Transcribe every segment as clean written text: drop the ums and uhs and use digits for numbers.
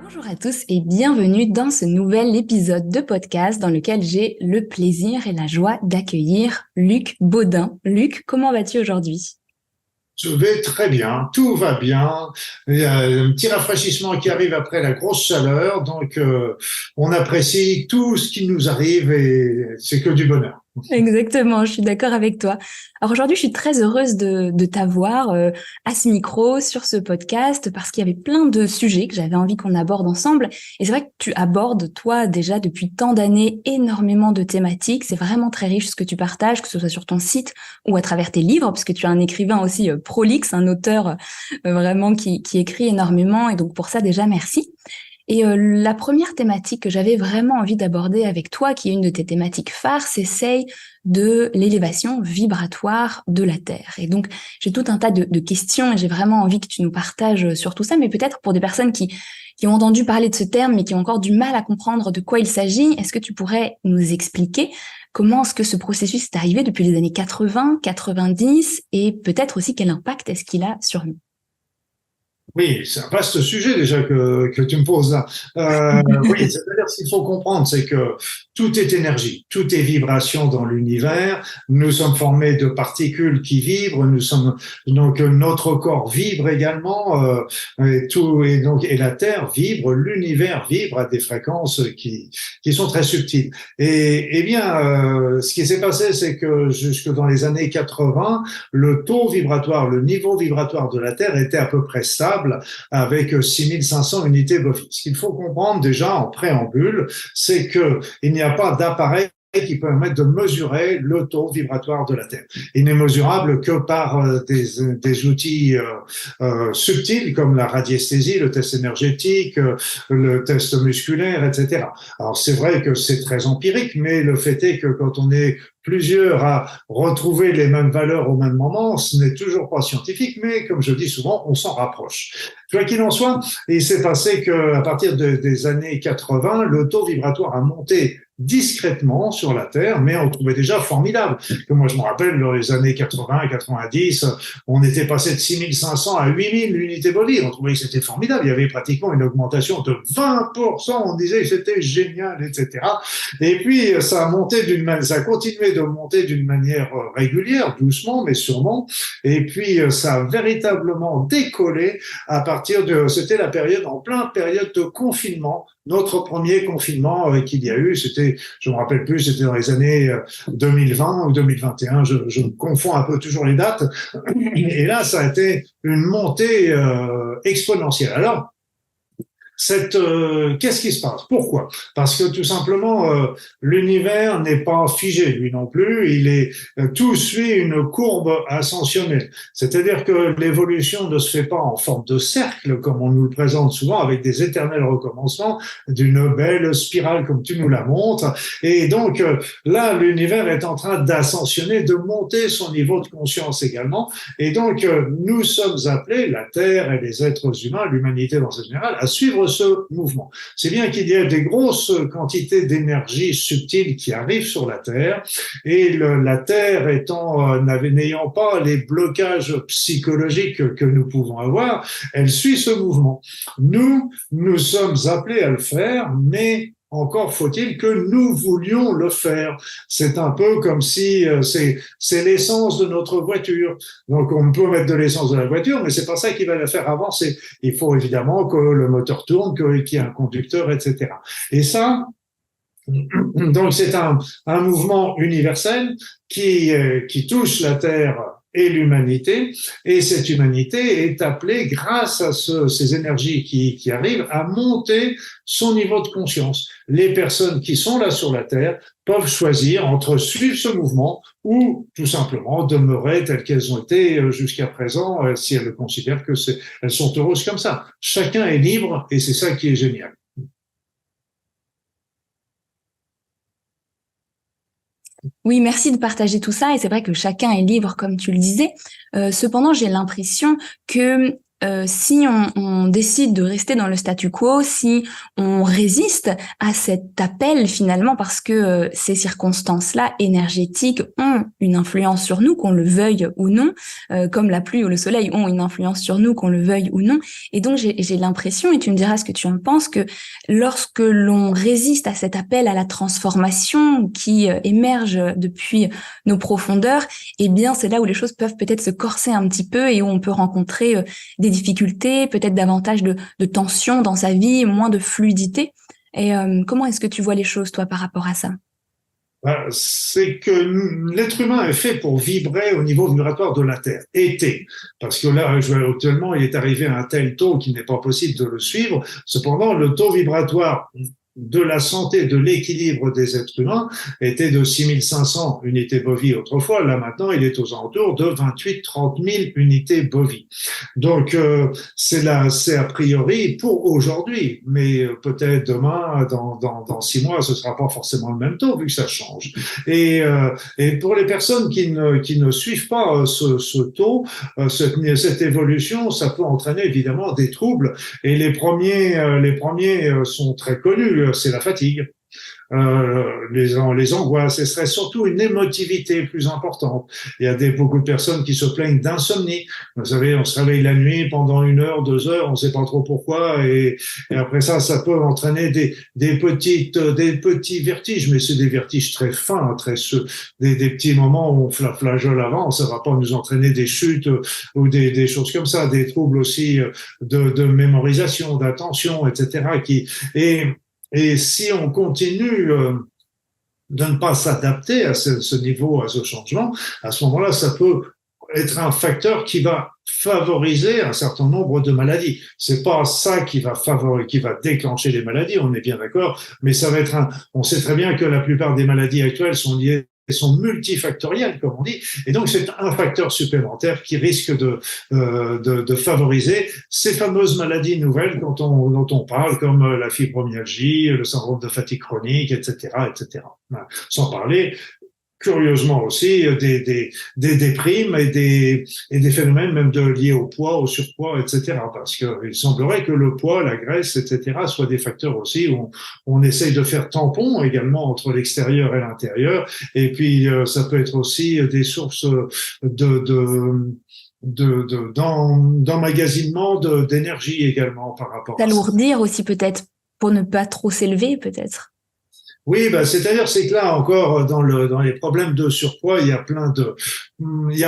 Bonjour à tous et bienvenue dans ce nouvel épisode de podcast dans lequel j'ai le plaisir et la joie d'accueillir Luc Baudin. Luc, comment vas-tu aujourd'hui? Je vais très bien, tout va bien. Il y a un petit rafraîchissement qui arrive après la grosse chaleur, donc on apprécie tout ce qui nous arrive et c'est que du bonheur. Exactement, je suis d'accord avec toi. Alors aujourd'hui, je suis très heureuse de t'avoir à ce micro, sur ce podcast, parce qu'il y avait plein de sujets que j'avais envie qu'on aborde ensemble. Et c'est vrai que tu abordes, toi, déjà depuis tant d'années, énormément de thématiques. C'est vraiment très riche ce que tu partages, que ce soit sur ton site ou à travers tes livres, parce que tu es un écrivain aussi prolixe, un auteur vraiment qui écrit énormément. Et donc pour ça, déjà, merci. Et la première thématique que j'avais vraiment envie d'aborder avec toi, qui est une de tes thématiques phares, c'est celle de l'élévation vibratoire de la Terre. Et donc, j'ai tout un tas de questions et j'ai vraiment envie que tu nous partages sur tout ça, mais peut-être pour des personnes qui ont entendu parler de ce terme, mais qui ont encore du mal à comprendre de quoi il s'agit, est-ce que tu pourrais nous expliquer comment est-ce que ce processus est arrivé depuis les années 80, 90, et peut-être aussi quel impact est-ce qu'il a sur nous? Oui, c'est un vaste sujet déjà que tu me poses là. Oui, c'est-à-dire ce qu'il faut comprendre, c'est que tout est énergie, tout est vibration dans l'univers. Nous sommes formés de particules qui vibrent. Nous sommes donc notre corps vibre également, et la Terre vibre, l'univers vibre à des fréquences qui sont très subtiles. Et bien, ce qui s'est passé, c'est que jusque dans les années 80, le taux vibratoire, le niveau vibratoire de la Terre était à peu près stable avec 6500 unités bovines. Ce qu'il faut comprendre déjà en préambule, c'est qu'il n'y a pas d'appareil qui permettent de mesurer le taux vibratoire de la Terre. Il n'est mesurable que par des outils subtils comme la radiesthésie, le test énergétique, le test musculaire, etc. Alors c'est vrai que c'est très empirique, mais le fait est que quand on est plusieurs à retrouver les mêmes valeurs au même moment, ce n'est toujours pas scientifique, mais comme je dis souvent, on s'en rapproche. Quoi qu'il en soit, il s'est passé qu'à partir des années 80, le taux vibratoire a monté discrètement sur la Terre, mais on trouvait déjà formidable. Que moi, je me rappelle, dans les années 80 90, on était passé de 6500 à 8000 unités bovines. On trouvait que c'était formidable. Il y avait pratiquement une augmentation de 20%. On disait que c'était génial, etc. Et puis, ça a continué de monter d'une manière régulière, doucement, mais sûrement. Et puis, ça a véritablement décollé à partir c'était la période, en plein période de confinement. Notre premier confinement qu'il y a eu, c'était, je me rappelle plus, c'était dans les années 2020 ou 2021, je confonds un peu toujours les dates. Et là, ça a été une montée exponentielle. Alors, qu'est-ce qui se passe? Pourquoi? Parce que tout simplement, l'univers n'est pas figé, lui non plus. Tout suit une courbe ascensionnelle. C'est-à-dire que l'évolution ne se fait pas en forme de cercle, comme on nous le présente souvent, avec des éternels recommencements, d'une belle spirale comme tu nous la montres. Et donc, là, l'univers est en train d'ascensionner, de monter son niveau de conscience également. Et donc, nous sommes appelés, la Terre et les êtres humains, l'humanité dans ce général, à suivre ce mouvement. C'est bien qu'il y a des grosses quantités d'énergie subtile qui arrivent sur la Terre, et la Terre n'ayant pas les blocages psychologiques que nous pouvons avoir, elle suit ce mouvement. Nous sommes appelés à le faire, mais encore faut-il que nous voulions le faire. C'est un peu comme si c'est l'essence de notre voiture. Donc on peut mettre de l'essence dans la voiture, mais c'est pas ça qui va la faire avancer. Il faut évidemment que le moteur tourne, qu'il y ait un conducteur, etc. Et ça, donc c'est un mouvement universel qui touche la Terre et l'humanité, et cette humanité est appelée, grâce à ces énergies qui arrivent, à monter son niveau de conscience. Les personnes qui sont là sur la Terre peuvent choisir entre suivre ce mouvement ou tout simplement demeurer telles qu'elles ont été jusqu'à présent, si elles considèrent elles sont heureuses comme ça. Chacun est libre, et c'est ça qui est génial. Oui, merci de partager tout ça. Et c'est vrai que chacun est libre, comme tu le disais. Cependant, j'ai l'impression que si on décide de rester dans le statu quo, si on résiste à cet appel finalement, parce que ces circonstances-là énergétiques ont une influence sur nous, qu'on le veuille ou non, comme la pluie ou le soleil ont une influence sur nous, qu'on le veuille ou non. Et donc j'ai l'impression, et tu me diras ce que tu en penses, que lorsque l'on résiste à cet appel à la transformation qui émerge depuis nos profondeurs, eh bien c'est là où les choses peuvent peut-être se corser un petit peu et où on peut rencontrer des difficultés, peut-être davantage de tension dans sa vie, moins de fluidité. Et comment est-ce que tu vois les choses, toi, par rapport à ça? C'est que l'être humain est fait pour vibrer au niveau vibratoire de la Terre. Parce que là, actuellement, il est arrivé à un tel taux qu'il n'est pas possible de le suivre. Cependant, le taux vibratoire de la santé, de l'équilibre des êtres humains était de 6500 unités bovies autrefois. Là, maintenant, il est aux alentours de 28-30 000 unités bovies. Donc, c'est a priori pour aujourd'hui. Mais peut-être demain, dans 6 mois, ce sera pas forcément le même taux vu que ça change. Et pour les personnes qui ne suivent pas ce taux, cette évolution, ça peut entraîner évidemment des troubles. Et les premiers sont très connus. C'est la fatigue, les angoisses, et ce serait surtout une émotivité plus importante. Il y a beaucoup de personnes qui se plaignent d'insomnie. Vous savez, on se réveille la nuit pendant 1 heure, 2 heures, on ne sait pas trop pourquoi, et après ça peut entraîner des petits vertiges, mais c'est des vertiges très fins, des petits moments où on flageole avant. Ça va pas nous entraîner des chutes ou des choses comme ça, des troubles aussi de mémorisation, d'attention, etc. Et si on continue de ne pas s'adapter à ce niveau, à ce changement, à ce moment-là, ça peut être un facteur qui va favoriser un certain nombre de maladies. C'est pas ça qui va déclencher les maladies, on est bien d'accord, mais ça va être on sait très bien que la plupart des maladies actuelles sont multifactorielles, comme on dit, et donc c'est un facteur supplémentaire qui risque de favoriser ces fameuses maladies nouvelles dont on parle, comme la fibromyalgie, le syndrome de fatigue chronique, etc., etc. Sans parler curieusement aussi des déprimes et des phénomènes même liés au poids, au surpoids, etc. Parce qu'il semblerait que le poids, la graisse, etc. soient des facteurs aussi où on essaye de faire tampon également entre l'extérieur et l'intérieur. Et puis ça peut être aussi des sources d'emmagasinement d'énergie également par rapport à ça. S'alourdir aussi peut-être pour ne pas trop s'élever peut-être. Oui, c'est-à-dire, c'est que là encore, dans les problèmes de surpoids, il y a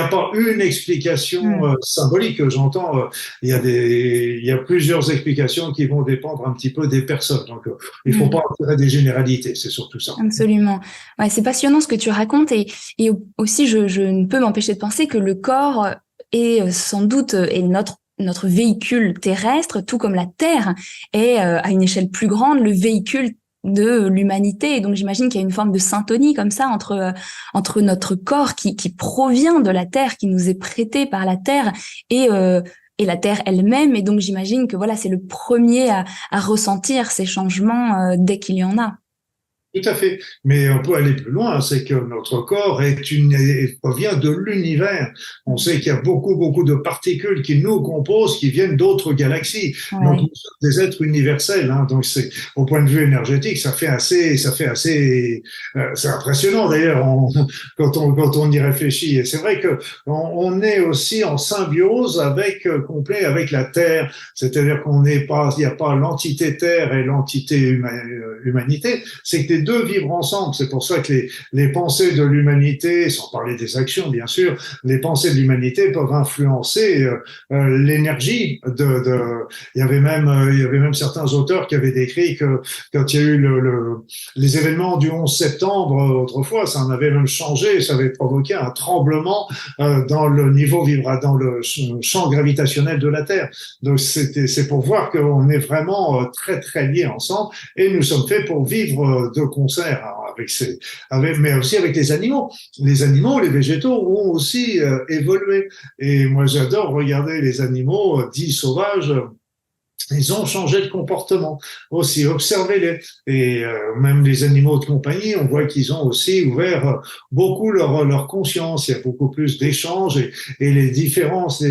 pas une explication symbolique. J'entends, il y a plusieurs explications qui vont dépendre un petit peu des personnes. Donc, il faut pas en tirer des généralités. C'est surtout ça. Absolument. Ouais, c'est passionnant ce que tu racontes et aussi je ne peux m'empêcher de penser que le corps est sans doute est notre véhicule terrestre, tout comme la Terre est à une échelle plus grande le véhicule de l'humanité. Et donc j'imagine qu'il y a une forme de syntonie comme ça entre notre corps qui provient de la Terre, qui nous est prêté par la Terre et la Terre elle-même. Et donc j'imagine que voilà, c'est le premier à ressentir ces changements dès qu'il y en a. Tout à fait. Mais on peut aller plus loin, c'est que notre corps provient de l'univers. On sait qu'il y a beaucoup de particules qui nous composent, qui viennent d'autres galaxies. Ouais. Donc, nous sommes des êtres universels, hein. Donc, au point de vue énergétique, c'est impressionnant d'ailleurs, quand on y réfléchit. Et c'est vrai que on est aussi en symbiose complet avec la Terre. C'est-à-dire il n'y a pas l'entité Terre et l'entité humanité. C'est que les deux vivent ensemble. C'est pour ça que les pensées de l'humanité, sans parler des actions bien sûr, les pensées de l'humanité peuvent influencer l'énergie il y avait même certains auteurs qui avaient décrit que quand il y a eu les événements du 11 septembre autrefois, ça en avait même changé, ça avait provoqué un tremblement dans le champ gravitationnel de la Terre. Donc c'est pour voir qu'on est vraiment très très liés ensemble et nous sommes faits pour vivre de concert mais aussi avec les animaux. Les animaux, les végétaux ont aussi évolué. Et moi, j'adore regarder les animaux dits sauvages ils ont changé de comportement aussi. Observez-les. Et même les animaux de compagnie, on voit qu'ils ont aussi ouvert beaucoup leur conscience. Il y a beaucoup plus d'échanges et les différences,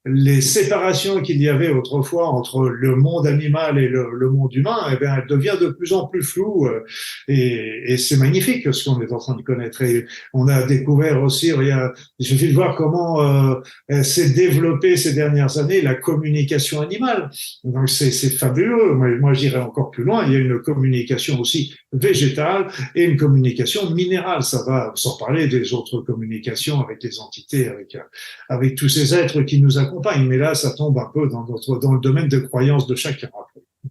les séparations qu'il y avait autrefois entre le monde animal et le monde humain, eh bien, elle devient de plus en plus floue. Et c'est magnifique ce qu'on est en train de connaître. Et on a découvert aussi, il suffit de voir comment s'est développée ces dernières années la communication animale. Donc c'est fabuleux. Moi j'irais encore plus loin. Il y a une communication aussi végétale et une communication minérale. Ça va sans parler des autres communications avec les entités, avec tous ces êtres qui nous accompagnent. Mais là, ça tombe un peu dans le domaine de croyance de chacun.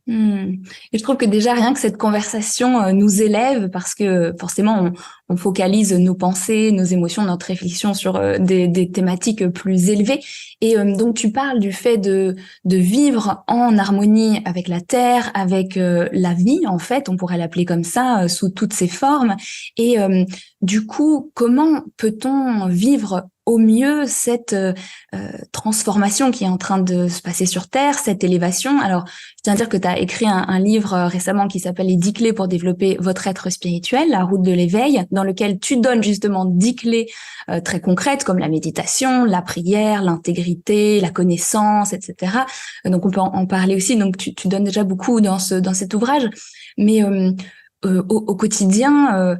Et je trouve que déjà rien que cette conversation nous élève parce que forcément on focalise nos pensées, nos émotions, notre réflexion sur des thématiques plus élevées. Et donc tu parles du fait de vivre en harmonie avec la terre, avec la vie en fait, on pourrait l'appeler comme ça, sous toutes ses formes. Et du coup, comment peut-on vivre au mieux cette transformation qui est en train de se passer sur Terre, cette élévation? Alors, je tiens à dire que tu as écrit un livre récemment qui s'appelle Les 10 clés pour développer votre être spirituel, la route de l'éveil, dans lequel tu donnes justement 10 clés très concrètes comme la méditation, la prière, l'intégrité, la connaissance, etc. Donc, on peut en parler aussi. Donc, tu donnes déjà beaucoup dans cet ouvrage. Mais au quotidien,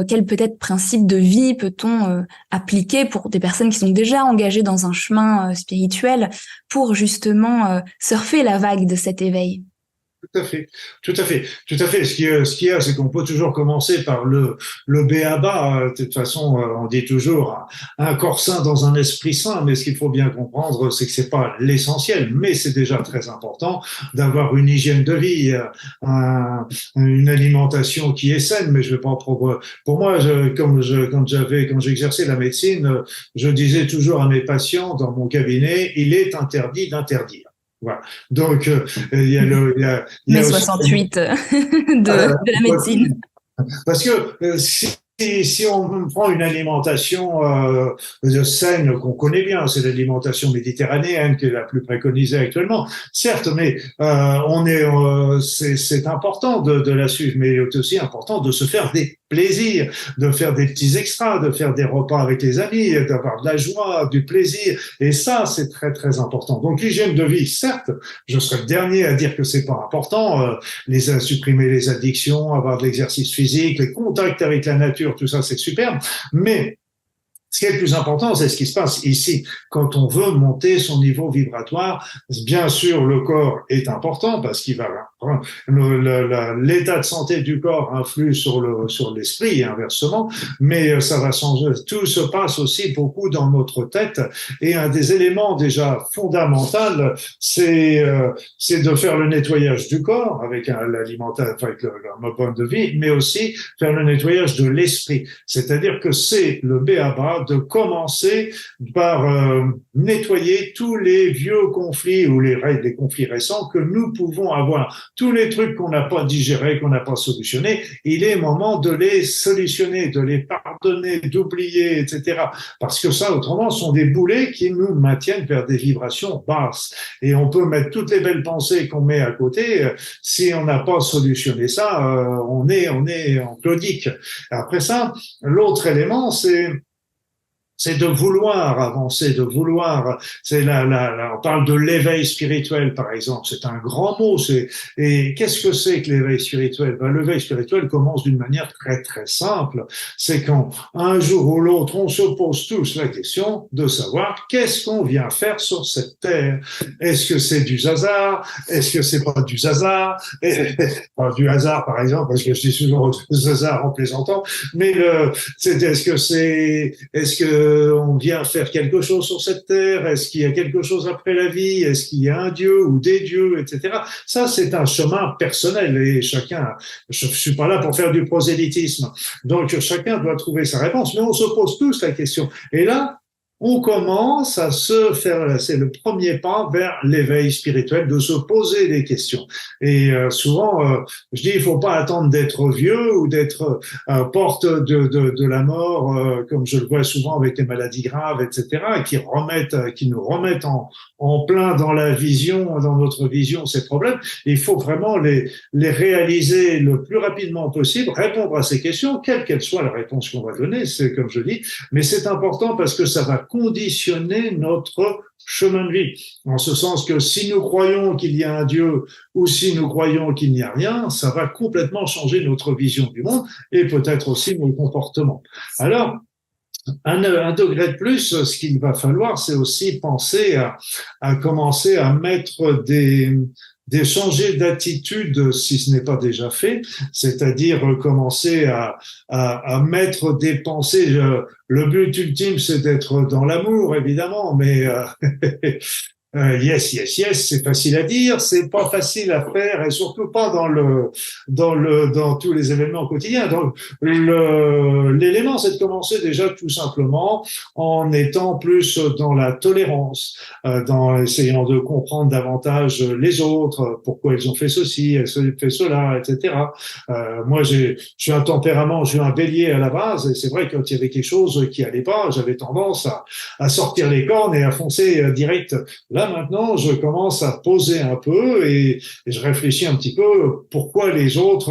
quel peut-être principe de vie peut-on appliquer pour des personnes qui sont déjà engagées dans un chemin spirituel pour justement surfer la vague de cet éveil? Tout à fait, tout à fait, tout à fait. Ce qu'il y a, c'est qu'on peut toujours commencer par le b.a.-ba. De toute façon, on dit toujours un corps sain dans un esprit sain, mais ce qu'il faut bien comprendre, c'est que c'est pas l'essentiel, mais c'est déjà très important d'avoir une hygiène de vie, une alimentation qui est saine. Mais je vais pas pour moi, quand j'exerçais la médecine, je disais toujours à mes patients dans mon cabinet, il est interdit d'interdire. Voilà. Donc, il y a Mai aussi 68 euh, de la médecine. parce que si on prend une alimentation saine qu'on connaît bien, c'est l'alimentation méditerranéenne qui est la plus préconisée actuellement, certes, mais c'est important de la suivre, mais il est aussi important de se faire des plaisirs, de faire des petits extras, de faire des repas avec les amis, d'avoir de la joie, du plaisir, et ça, c'est très très important. Donc l'hygiène de vie, certes, je serais le dernier à dire que c'est pas important, supprimer les addictions, avoir de l'exercice physique, les contacts avec la nature, tout ça, c'est superbe, mais ce qui est le plus important, c'est ce qui se passe ici. Quand on veut monter son niveau vibratoire, bien sûr, le corps est important parce qu'il va l'état de santé du corps influe sur l'esprit et inversement, mais ça va changer. Tout se passe aussi beaucoup dans notre tête et un des éléments déjà fondamentaux, c'est de faire le nettoyage du corps avec l'alimentation, avec le mode de vie, mais aussi faire le nettoyage de l'esprit. C'est-à-dire que c'est le b.a.-ba de commencer par nettoyer tous les vieux conflits ou les conflits récents que nous pouvons avoir. Tous les trucs qu'on n'a pas digérés, qu'on n'a pas solutionnés, il est moment de les solutionner, de les pardonner, d'oublier, etc. Parce que ça, autrement, sont des boulets qui nous maintiennent vers des vibrations basses. Et on peut mettre toutes les belles pensées qu'on met à côté. Si on n'a pas solutionné ça, on est en claudique. Après ça, l'autre élément, c'est de vouloir avancer, de vouloir. On parle de l'éveil spirituel, par exemple. C'est un grand mot. Et qu'est-ce que c'est que l'éveil spirituel? L'éveil spirituel commence d'une manière très très simple. C'est quand un jour ou l'autre, on se pose tous la question de savoir qu'est-ce qu'on vient faire sur cette terre. Est-ce que c'est du hasard? Est-ce que c'est pas du hasard? Pas du hasard, par exemple, parce que je dis souvent du hasard en plaisantant. Mais est-ce que on vient faire quelque chose sur cette terre? Est-ce qu'il y a quelque chose après la vie? Est-ce qu'il y a un Dieu ou des dieux, etc. Ça, c'est un chemin personnel et chacun, je suis pas là pour faire du prosélytisme. Donc, chacun doit trouver sa réponse, mais on se pose tous la question. Et là, on commence à se faire, c'est le premier pas vers l'éveil spirituel, de se poser des questions. Et souvent, je dis, il faut pas attendre d'être vieux ou d'être porte de la mort, comme je le vois souvent avec les maladies graves, etc., qui nous remettent en plein dans la vision, dans notre vision, ces problèmes. Il faut vraiment les réaliser le plus rapidement possible, répondre à ces questions, quelle qu'elle soit la réponse qu'on va donner, c'est comme je dis, mais c'est important parce que ça va conditionner notre chemin de vie. En ce sens que si nous croyons qu'il y a un Dieu ou si nous croyons qu'il n'y a rien, ça va complètement changer notre vision du monde et peut-être aussi nos comportements. Alors, un degré de plus, ce qu'il va falloir, c'est aussi penser à commencer à mettre changer d'attitude si ce n'est pas déjà fait, c'est-à-dire commencer à mettre des pensées. Le but ultime, c'est d'être dans l'amour, évidemment, mais yes, yes, yes, c'est facile à dire, c'est pas facile à faire et surtout pas dans tous les événements quotidiens. Donc, l'élément, c'est de commencer déjà tout simplement en étant plus dans la tolérance, dans essayant de comprendre davantage les autres, pourquoi ils ont fait ceci, ils ont fait cela, etc. Moi, je suis un tempérament, je suis un bélier à la base et c'est vrai que quand il y avait quelque chose qui allait pas, j'avais tendance à sortir les cornes et à foncer direct. Là, maintenant, je commence à poser un peu et je réfléchis un petit peu pourquoi les autres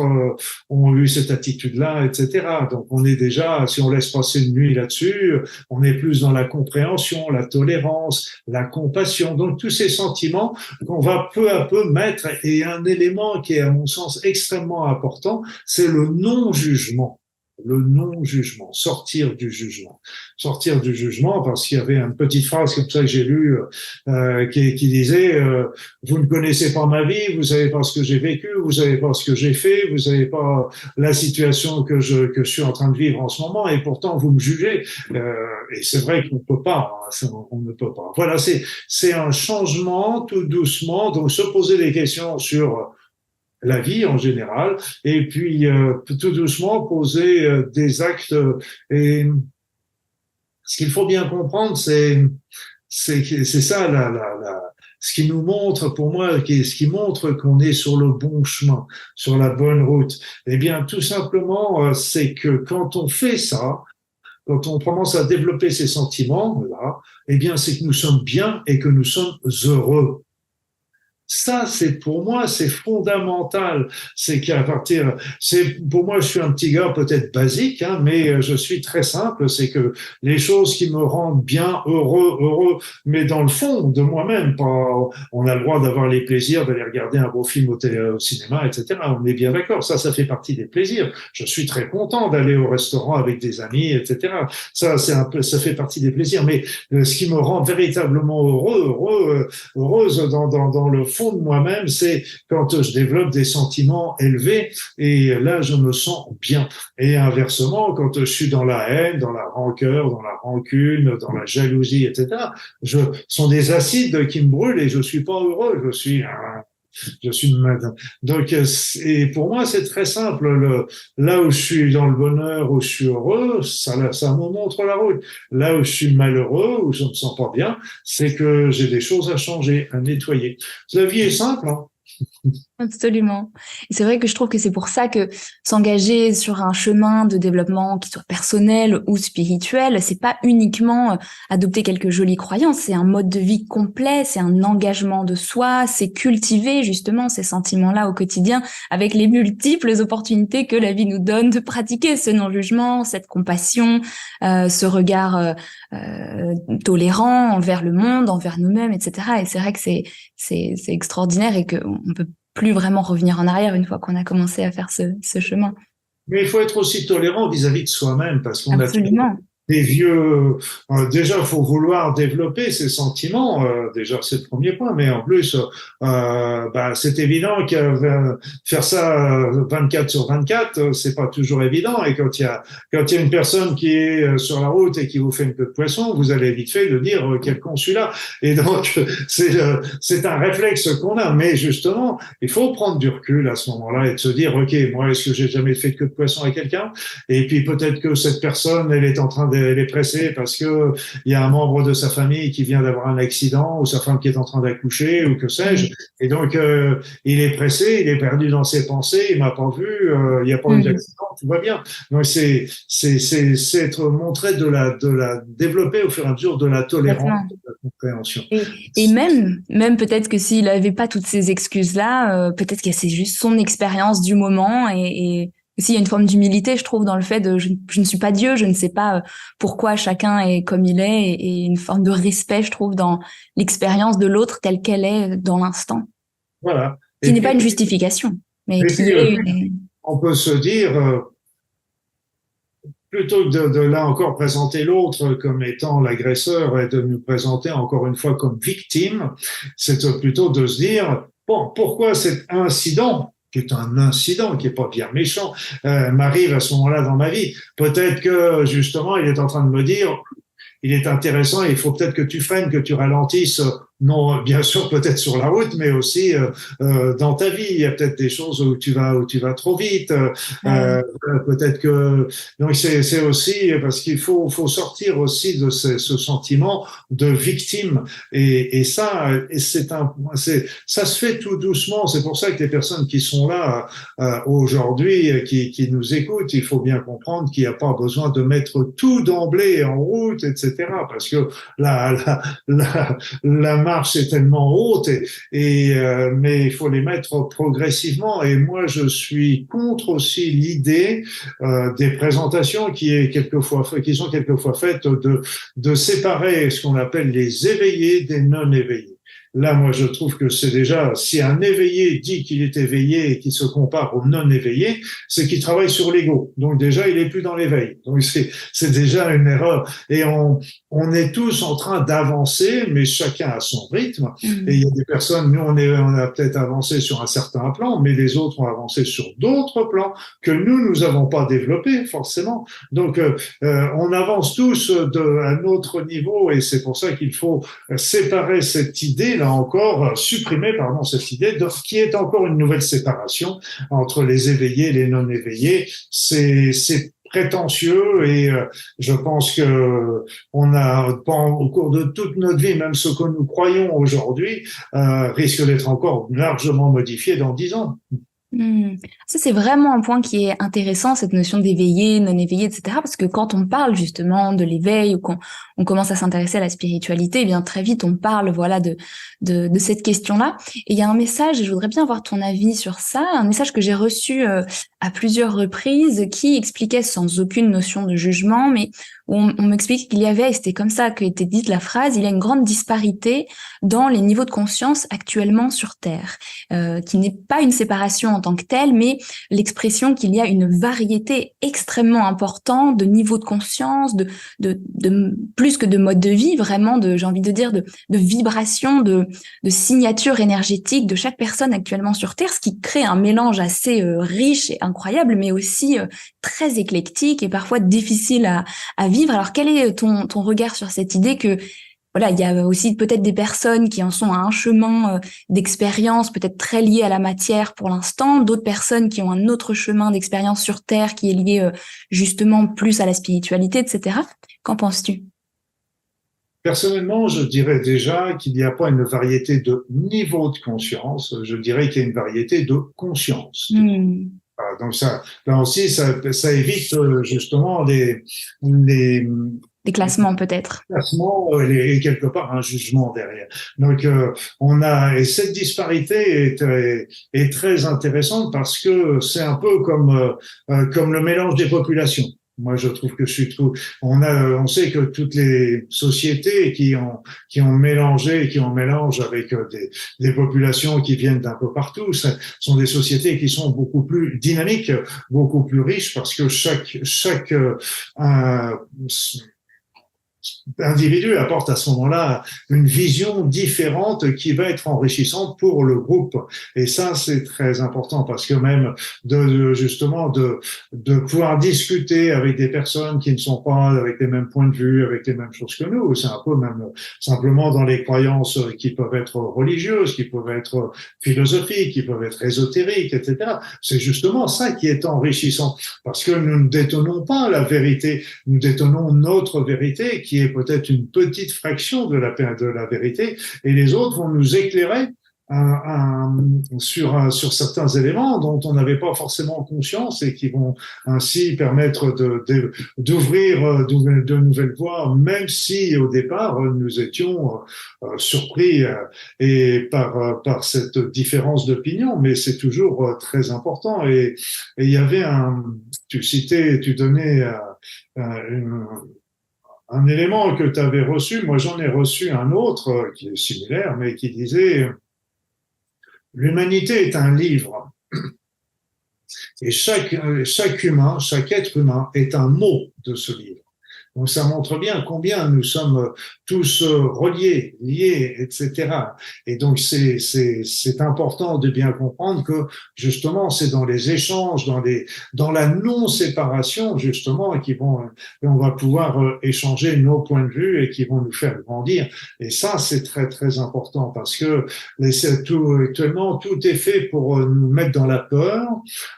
ont eu cette attitude-là, etc. Donc, on est déjà, si on laisse passer une nuit là-dessus, on est plus dans la compréhension, la tolérance, la compassion. Donc, tous ces sentiments qu'on va peu à peu mettre. Et un élément qui est, à mon sens, extrêmement important, c'est le non-jugement. Le non-jugement, sortir du jugement. Sortir du jugement, parce qu'il y avait une petite phrase comme ça que j'ai lue qui disait vous ne connaissez pas ma vie, vous savez pas ce que j'ai vécu, vous savez pas ce que j'ai fait, vous savez pas la situation que je suis en train de vivre en ce moment, et pourtant vous me jugez. Et c'est vrai qu'on peut pas, on ne peut pas. Voilà, c'est un changement tout doucement, donc se poser des questions sur la vie en général, et puis tout doucement poser des actes. Et ce qu'il faut bien comprendre, c'est ça ce qui nous montre, pour moi, ce qui montre qu'on est sur le bon chemin, sur la bonne route. Eh bien, tout simplement, c'est que quand on fait ça, quand on commence à développer ces sentiments là, eh bien, c'est que nous sommes bien et que nous sommes heureux. Ça, c'est pour moi, c'est fondamental. C'est qu'à partir, pour moi, je suis un petit gars peut-être basique, hein, mais je suis très simple. C'est que les choses qui me rendent bien, heureux, mais dans le fond de moi-même, pas, on a le droit d'avoir les plaisirs, d'aller regarder un beau film au cinéma, etc. On est bien d'accord. Ça fait partie des plaisirs. Je suis très content d'aller au restaurant avec des amis, etc. Ça, ça fait partie des plaisirs. Mais ce qui me rend véritablement heureuse dans le fond de moi-même, c'est quand je développe des sentiments élevés et là, je me sens bien. Et inversement, quand je suis dans la haine, dans la rancœur, dans la rancune, dans la jalousie, etc., ce sont des acides qui me brûlent et je suis pas heureux. Je suis donc, et pour moi, c'est très simple. Là où je suis dans le bonheur, où je suis heureux, ça me montre la route. Là où je suis malheureux, où je me sens pas bien, c'est que j'ai des choses à changer, à nettoyer. La vie est simple, hein. Absolument. Et c'est vrai que je trouve que c'est pour ça que s'engager sur un chemin de développement qui soit personnel ou spirituel, c'est pas uniquement adopter quelques jolies croyances, c'est un mode de vie complet, c'est un engagement de soi, c'est cultiver justement ces sentiments-là au quotidien avec les multiples opportunités que la vie nous donne de pratiquer ce non-jugement, cette compassion, ce regard tolérant envers le monde, envers nous-mêmes, etc. Et c'est vrai que c'est extraordinaire et qu'on peut plus vraiment revenir en arrière une fois qu'on a commencé à faire ce chemin. Mais il faut être aussi tolérant vis-à-vis de soi-même parce qu'on a des vieux. Déjà, il faut vouloir développer ces sentiments. Déjà, c'est le premier point. Mais en plus, c'est évident que faire ça 24 sur 24, c'est pas toujours évident. Et quand il y a une personne qui est sur la route et qui vous fait une queue de poisson, vous allez vite fait de dire quel con celui-là. Et donc, c'est un réflexe qu'on a. Mais justement, il faut prendre du recul à ce moment-là et de se dire, ok, moi, est-ce que j'ai jamais fait de queue de poisson à quelqu'un? Et puis peut-être que cette personne, elle est en train il est pressé parce que il y a un membre de sa famille qui vient d'avoir un accident ou sa femme qui est en train d'accoucher ou que sais-je. Et donc, il est pressé, il est perdu dans ses pensées, il m'a pas vu, il n'y a pas eu d'accident, tout va bien. Donc, c'est être montré développer au fur et à mesure de la tolérance, de la compréhension. Et même peut-être que s'il avait pas toutes ces excuses-là, peut-être que c'est juste son expérience du moment et aussi il y a une forme d'humilité, je trouve, dans le fait de je ne suis pas Dieu, je ne sais pas pourquoi chacun est comme il est et une forme de respect, je trouve, dans l'expérience de l'autre telle qu'elle est dans l'instant. Voilà. Qui n'est pas une justification, mais qui puis, est une... on peut se dire, plutôt que de là encore présenter l'autre comme étant l'agresseur et de nous présenter encore une fois comme victime, c'est plutôt de se dire, bon, pourquoi cet incident qui est un incident, qui est pas bien méchant, m'arrive à ce moment-là dans ma vie. Peut-être que justement, il est en train de me dire, il est intéressant et il faut peut-être que tu freines, que tu ralentisses, non, bien sûr, peut-être sur la route, mais aussi dans ta vie. Il y a peut-être des choses où tu vas trop vite. Peut-être que donc c'est aussi parce qu'il faut sortir aussi de ce sentiment de victime et ça ça se fait tout doucement. C'est pour ça que les personnes qui sont là aujourd'hui, qui nous écoutent, il faut bien comprendre qu'il n'y a pas besoin de mettre tout d'emblée en route, etc. Parce que la marche est tellement haute mais il faut les mettre progressivement et moi je suis contre aussi l'idée des présentations qui sont quelquefois faites de séparer ce qu'on appelle les éveillés des non éveillés. Là, moi, je trouve que c'est déjà, si un éveillé dit qu'il est éveillé et qu'il se compare au non-éveillé, c'est qu'il travaille sur l'ego. Donc déjà, il est plus dans l'éveil. Donc c'est déjà une erreur. Et on est tous en train d'avancer, mais chacun à son rythme. Et il y a des personnes, nous, on a peut-être avancé sur un certain plan, mais les autres ont avancé sur d'autres plans que nous avons pas développés, forcément. Donc, on avance tous à notre niveau et c'est pour ça qu'il faut séparer cette idée là encore, supprimer cette idée qui est encore une nouvelle séparation entre les éveillés et les non éveillés. C'est prétentieux et je pense que on a au cours de toute notre vie, même ce que nous croyons aujourd'hui, risque d'être encore largement modifié dans 10 ans. Ça, c'est vraiment un point qui est intéressant, cette notion d'éveillé, non éveillé, etc. Parce que quand on parle justement de l'éveil ou qu'on commence à s'intéresser à la spiritualité, eh bien très vite on parle voilà de cette question-là. Et il y a un message, et je voudrais bien avoir ton avis sur ça, un message que j'ai reçu à plusieurs reprises qui expliquait sans aucune notion de jugement, mais où on m'explique qu'il y avait, et c'était comme ça qu'était dite la phrase, il y a une grande disparité dans les niveaux de conscience actuellement sur Terre, qui n'est pas une séparation en tant que telle, mais l'expression qu'il y a une variété extrêmement importante de niveaux de conscience, de plus que de mode de vie, vraiment j'ai envie de dire, de vibration, de signature énergétique de chaque personne actuellement sur Terre, ce qui crée un mélange assez riche et incroyable, mais aussi très éclectique et parfois difficile à vivre. Alors, quel est ton regard sur cette idée que voilà, il y a aussi peut-être des personnes qui en sont à un chemin d'expérience, peut-être très lié à la matière pour l'instant, d'autres personnes qui ont un autre chemin d'expérience sur Terre qui est lié justement plus à la spiritualité, etc. Qu'en penses-tu? Personnellement, je dirais déjà qu'il n'y a pas une variété de niveaux de conscience, je dirais qu'il y a une variété de conscience. Voilà, donc ça, là aussi, ça évite justement des classements peut-être. Classements et quelque part un jugement derrière. Donc et cette disparité est très intéressante parce que c'est un peu comme le mélange des populations. Moi, je trouve que on sait que toutes les sociétés qui ont mélangé, qui ont mélange avec des populations qui viennent d'un peu partout, sont des sociétés qui sont beaucoup plus dynamiques, beaucoup plus riches parce que chaque individu apporte à ce moment-là une vision différente qui va être enrichissante pour le groupe. Et ça, c'est très important parce que même justement de pouvoir discuter avec des personnes qui ne sont pas avec les mêmes points de vue, avec les mêmes choses que nous, c'est un peu même simplement dans les croyances qui peuvent être religieuses, qui peuvent être philosophiques, qui peuvent être ésotériques, etc. C'est justement ça qui est enrichissant parce que nous ne détenons pas la vérité, nous détenons notre vérité qui est peut-être une petite fraction de la vérité et les autres vont nous éclairer sur certains éléments dont on n'avait pas forcément conscience et qui vont ainsi permettre d'ouvrir de nouvelles voies, même si au départ nous étions surpris et par cette différence d'opinion, mais c'est toujours très important. Et il y avait tu donnais un élément que tu avais reçu, moi j'en ai reçu un autre qui est similaire, mais qui disait l'humanité est un livre et chaque humain, chaque être humain est un mot de ce livre. Donc ça montre bien combien nous sommes tous reliés, liés, etc. Et donc c'est important de bien comprendre que justement c'est dans les échanges, dans la non-séparation justement on va pouvoir échanger nos points de vue et qui vont nous faire grandir. Et ça c'est très très important parce que actuellement tout est fait pour nous mettre dans la peur,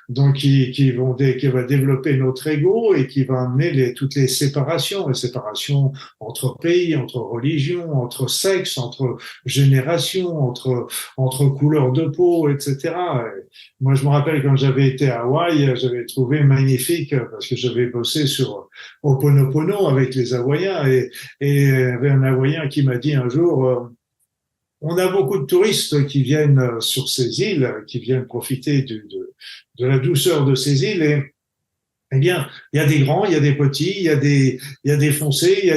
donc qui va développer notre ego et qui va amener toutes les séparations entre pays, entre religions, entre sexes, entre générations, entre couleurs de peau, etc. Et moi, je me rappelle quand j'avais été à Hawaï, j'avais trouvé magnifique parce que j'avais bossé sur Ho'oponopono avec les Hawaïens et il y avait un Hawaïen qui m'a dit un jour on a beaucoup de touristes qui viennent sur ces îles, qui viennent profiter de la douceur de ces îles et eh bien, il y a des grands, il y a des petits, il y a des foncés, il y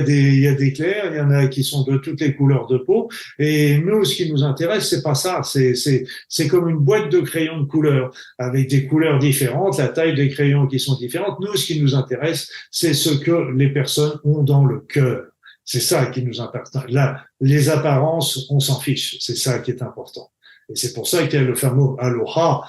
a des clairs, il y en a qui sont de toutes les couleurs de peau. Et nous, ce qui nous intéresse, c'est pas ça. C'est comme une boîte de crayons de couleurs avec des couleurs différentes, la taille des crayons qui sont différentes. Nous, ce qui nous intéresse, c'est ce que les personnes ont dans le cœur. C'est ça qui nous intéresse. Là, les apparences, on s'en fiche. C'est ça qui est important. Et c'est pour ça qu'il y a le fameux aloha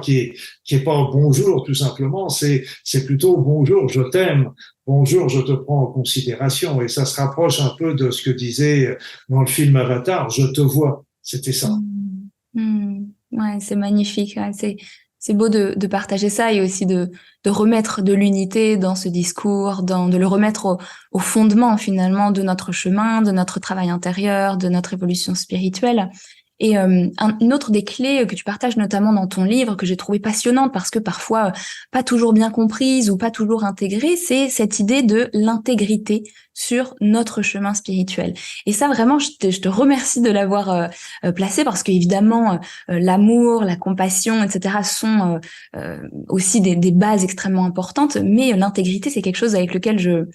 qui est pas bonjour tout simplement, c'est plutôt bonjour, je t'aime, bonjour, je te prends en considération. Et ça se rapproche un peu de ce que disait dans le film Avatar, je te vois. C'était ça. Ouais, c'est magnifique. Ouais, c'est beau de partager ça et aussi de remettre de l'unité dans ce discours, de le remettre au fondement finalement de notre chemin, de notre travail intérieur, de notre évolution spirituelle. Et une autre des clés que tu partages notamment dans ton livre, que j'ai trouvé passionnante parce que parfois pas toujours bien comprise ou pas toujours intégrée, c'est cette idée de l'intégrité sur notre chemin spirituel. Et ça vraiment, je te remercie de l'avoir placé parce qu'évidemment, l'amour, la compassion, etc. sont aussi des bases extrêmement importantes, mais l'intégrité, c'est quelque chose avec lequel je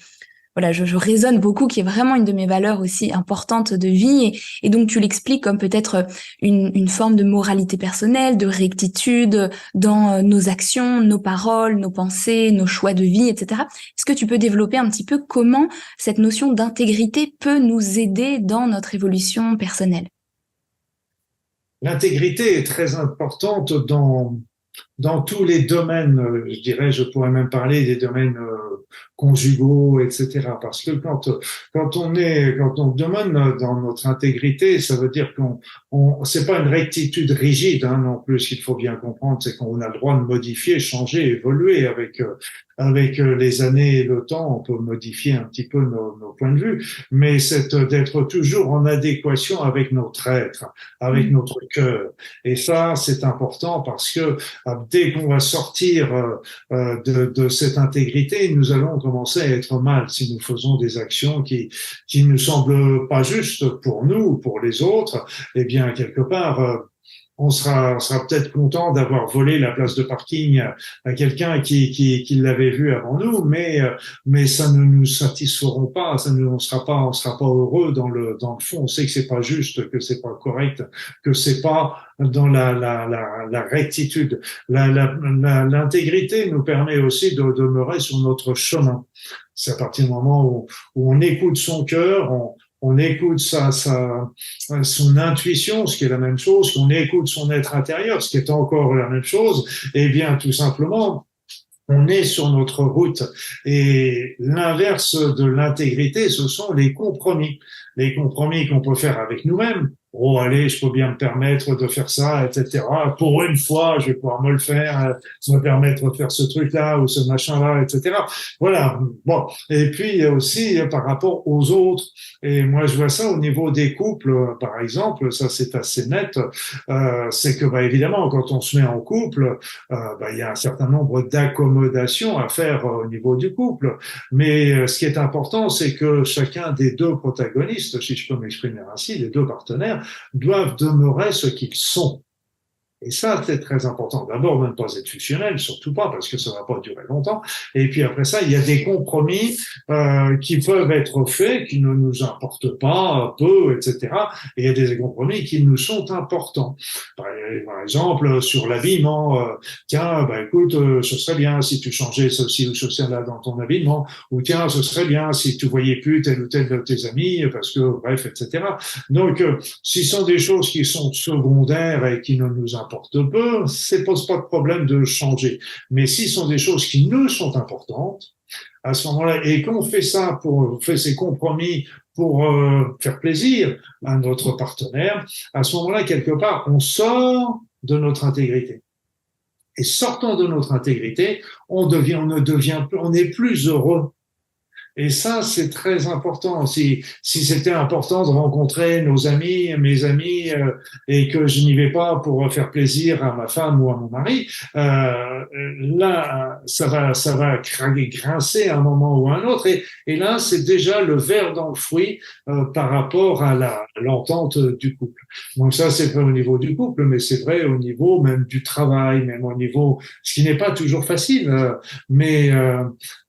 résonne beaucoup, qui est vraiment une de mes valeurs aussi importantes de vie. Et donc, tu l'expliques comme peut-être une forme de moralité personnelle, de rectitude dans nos actions, nos paroles, nos pensées, nos choix de vie, etc. Est-ce que tu peux développer un petit peu comment cette notion d'intégrité peut nous aider dans notre évolution personnelle? L'intégrité est très importante dans tous les domaines, je dirais, je pourrais même parler des domaines conjugaux, etc. Parce que quand on demande dans notre intégrité, ça veut dire c'est pas une rectitude rigide, hein, non plus. Ce qu'il faut bien comprendre, c'est qu'on a le droit de modifier, changer, évoluer avec les années et le temps. On peut modifier un petit peu nos points de vue, mais c'est d'être toujours en adéquation avec notre être, avec notre cœur. Et ça, c'est important parce que dès qu'on va sortir de cette intégrité, nous allons commencer à être mal si nous faisons des actions qui nous semblent pas justes pour nous ou pour les autres. Eh bien, quelque part, on sera peut-être content d'avoir volé la place de parking à quelqu'un qui l'avait vu avant nous, mais ça ne nous satisferont pas, on sera pas heureux dans le fond. On sait que c'est pas juste, que c'est pas correct, que c'est pas dans la rectitude. L'intégrité nous permet aussi de demeurer sur notre chemin. C'est à partir du moment où on écoute son cœur, on écoute son intuition, ce qui est la même chose, qu'on écoute son être intérieur, ce qui est encore la même chose, et bien tout simplement, on est sur notre route. Et l'inverse de l'intégrité, ce sont les compromis. Les compromis qu'on peut faire avec nous-mêmes. Oh, allez, je peux bien me permettre de faire ça, etc. Pour une fois, je vais pouvoir me le faire, me permettre de faire ce truc-là ou ce machin-là, etc. Voilà. Bon. Et puis aussi par rapport aux autres. Et moi, je vois ça au niveau des couples, par exemple. Ça, c'est assez net. C'est que, évidemment, quand on se met en couple, il y a un certain nombre d'accommodations à faire au niveau du couple. Mais ce qui est important, c'est que chacun des deux protagonistes, si je peux m'exprimer ainsi, les deux partenaires, doivent demeurer ce qu'ils sont. Et ça, c'est très important. D'abord, ne pas être fusionnel, surtout pas, parce que ça va pas durer longtemps. Et puis après ça, il y a des compromis qui peuvent être faits, qui ne nous importent pas, peu, etc. Et il y a des compromis qui nous sont importants. Par exemple, sur l'habillement, tiens, écoute, ce serait bien si tu changeais ceci ou cela dans ton habillement, ou tiens, ce serait bien si tu voyais plus tel ou tel de tes amis, parce que, bref, etc. Donc, si ce sont des choses qui sont secondaires et qui ne nous importent peu, ça ne pose pas de problème de changer. Mais si ce sont des choses qui nous sont importantes, à ce moment-là, et qu'on fait ça fait ces compromis pour faire plaisir à notre partenaire, à ce moment-là, quelque part, on sort de notre intégrité. Et sortant de notre intégrité, on n'est plus heureux. Et ça, c'est très important. Si c'était important de rencontrer mes amis, et que je n'y vais pas pour faire plaisir à ma femme ou à mon mari, là, ça va grincer à un moment ou à un autre. Et là, c'est déjà le ver dans le fruit par rapport à l'entente du couple. Donc ça, c'est vrai au niveau du couple, mais c'est vrai au niveau même du travail, même au niveau, ce qui n'est pas toujours facile, mais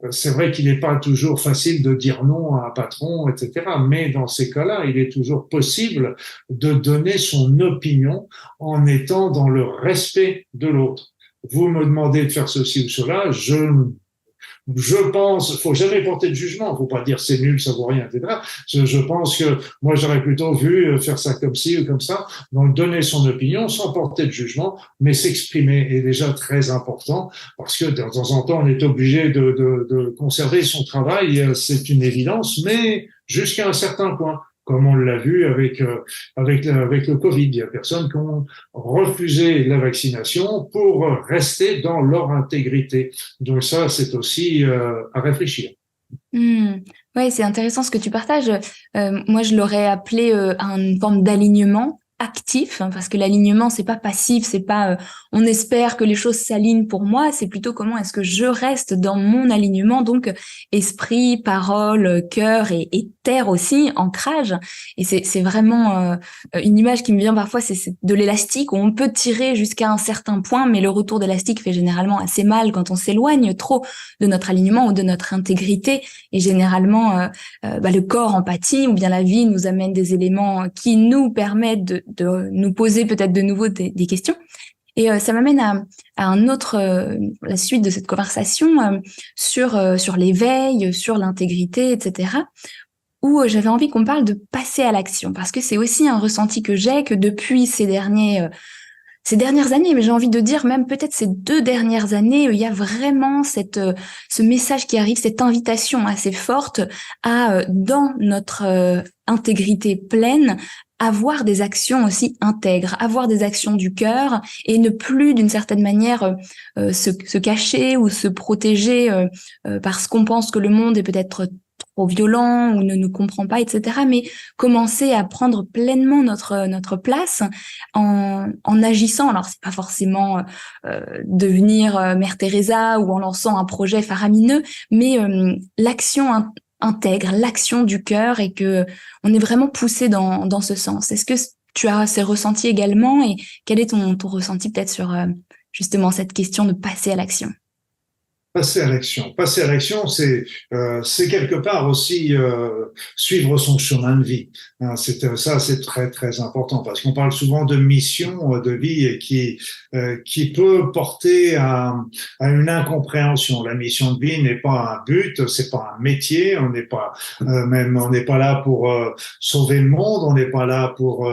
c'est vrai qu'il n'est pas toujours facile de dire non à un patron, etc. Mais dans ces cas-là, il est toujours possible de donner son opinion en étant dans le respect de l'autre. Vous me demandez de faire ceci ou cela, je pense, faut jamais porter de jugement, faut pas dire c'est nul, ça vaut rien, etc. Je pense que moi j'aurais plutôt vu faire ça comme ci ou comme ça, donc donner son opinion sans porter de jugement, mais s'exprimer est déjà très important parce que de temps en temps on est obligé de conserver son travail, c'est une évidence, mais jusqu'à un certain point. Comme on l'a vu avec le Covid, il y a personnes qui ont refusé la vaccination pour rester dans leur intégrité. Donc ça, c'est aussi à réfléchir. Ouais, c'est intéressant ce que tu partages. Moi, je l'aurais appelé une forme d'alignement actif, hein, parce que l'alignement, c'est pas passif, c'est pas on espère que les choses s'alignent pour moi, c'est plutôt comment est-ce que je reste dans mon alignement, donc esprit, parole, cœur et terre aussi, ancrage. Et c'est vraiment une image qui me vient parfois, c'est de l'élastique où on peut tirer jusqu'à un certain point, mais le retour d'élastique fait généralement assez mal quand on s'éloigne trop de notre alignement ou de notre intégrité. Et généralement, le corps en pâtit, ou bien la vie nous amène des éléments qui nous permettent de nous poser peut-être de nouveau des questions. Et ça m'amène à un autre, la suite de cette conversation sur l'éveil, sur l'intégrité, etc., où j'avais envie qu'on parle de passer à l'action, parce que c'est aussi un ressenti que j'ai, que depuis ces dernières années, mais j'ai envie de dire même peut-être ces 2 dernières années, il y a vraiment ce message qui arrive, cette invitation assez forte à, dans notre intégrité pleine, avoir des actions aussi intègres, avoir des actions du cœur et ne plus d'une certaine manière se cacher ou se protéger parce qu'on pense que le monde est peut-être trop violent ou ne nous comprend pas, etc. Mais commencer à prendre pleinement notre place en agissant. Alors c'est pas forcément devenir Mère Teresa ou en lançant un projet faramineux, mais l'action intègre, l'action du cœur et que on est vraiment poussé dans ce sens. Est-ce que tu as ces ressentis également et quel est ton ressenti peut-être sur justement cette question de passer à l'action? Passer à l'action. Passer à l'action, c'est quelque part aussi suivre son chemin de vie. Hein, ça, c'est très très important parce qu'on parle souvent de mission de vie et qui peut porter à une incompréhension. La mission de vie n'est pas un but, c'est pas un métier. On n'est pas là pour sauver le monde. On n'est pas là pour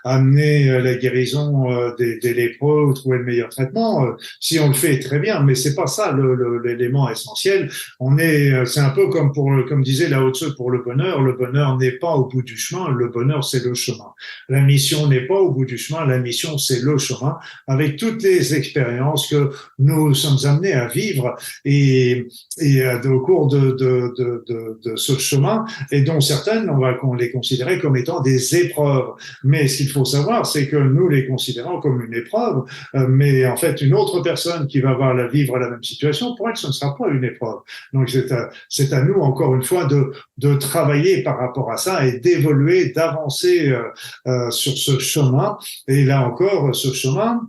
amener la guérison des lépreux ou trouver le meilleur traitement. Si on le fait, très bien, mais c'est pas ça l'élément essentiel. C'est un peu comme disait Lao Tzu pour le bonheur. Le bonheur n'est pas au bout du chemin. Le bonheur, c'est le chemin. La mission n'est pas au bout du chemin. La mission, c'est le chemin, avec toutes les expériences que nous sommes amenés à vivre et au cours de ce chemin, et dont certaines, on les considérer comme étant des épreuves. Mais ce qu'il faut savoir, c'est que nous les considérons comme une épreuve, mais en fait, une autre personne qui va vivre la même situation, pour elle, ce ne sera pas une épreuve. Donc, c'est à nous, encore une fois, de travailler par rapport à ça et d'évoluer, d'avancer sur ce chemin. Et là encore, ce chemin,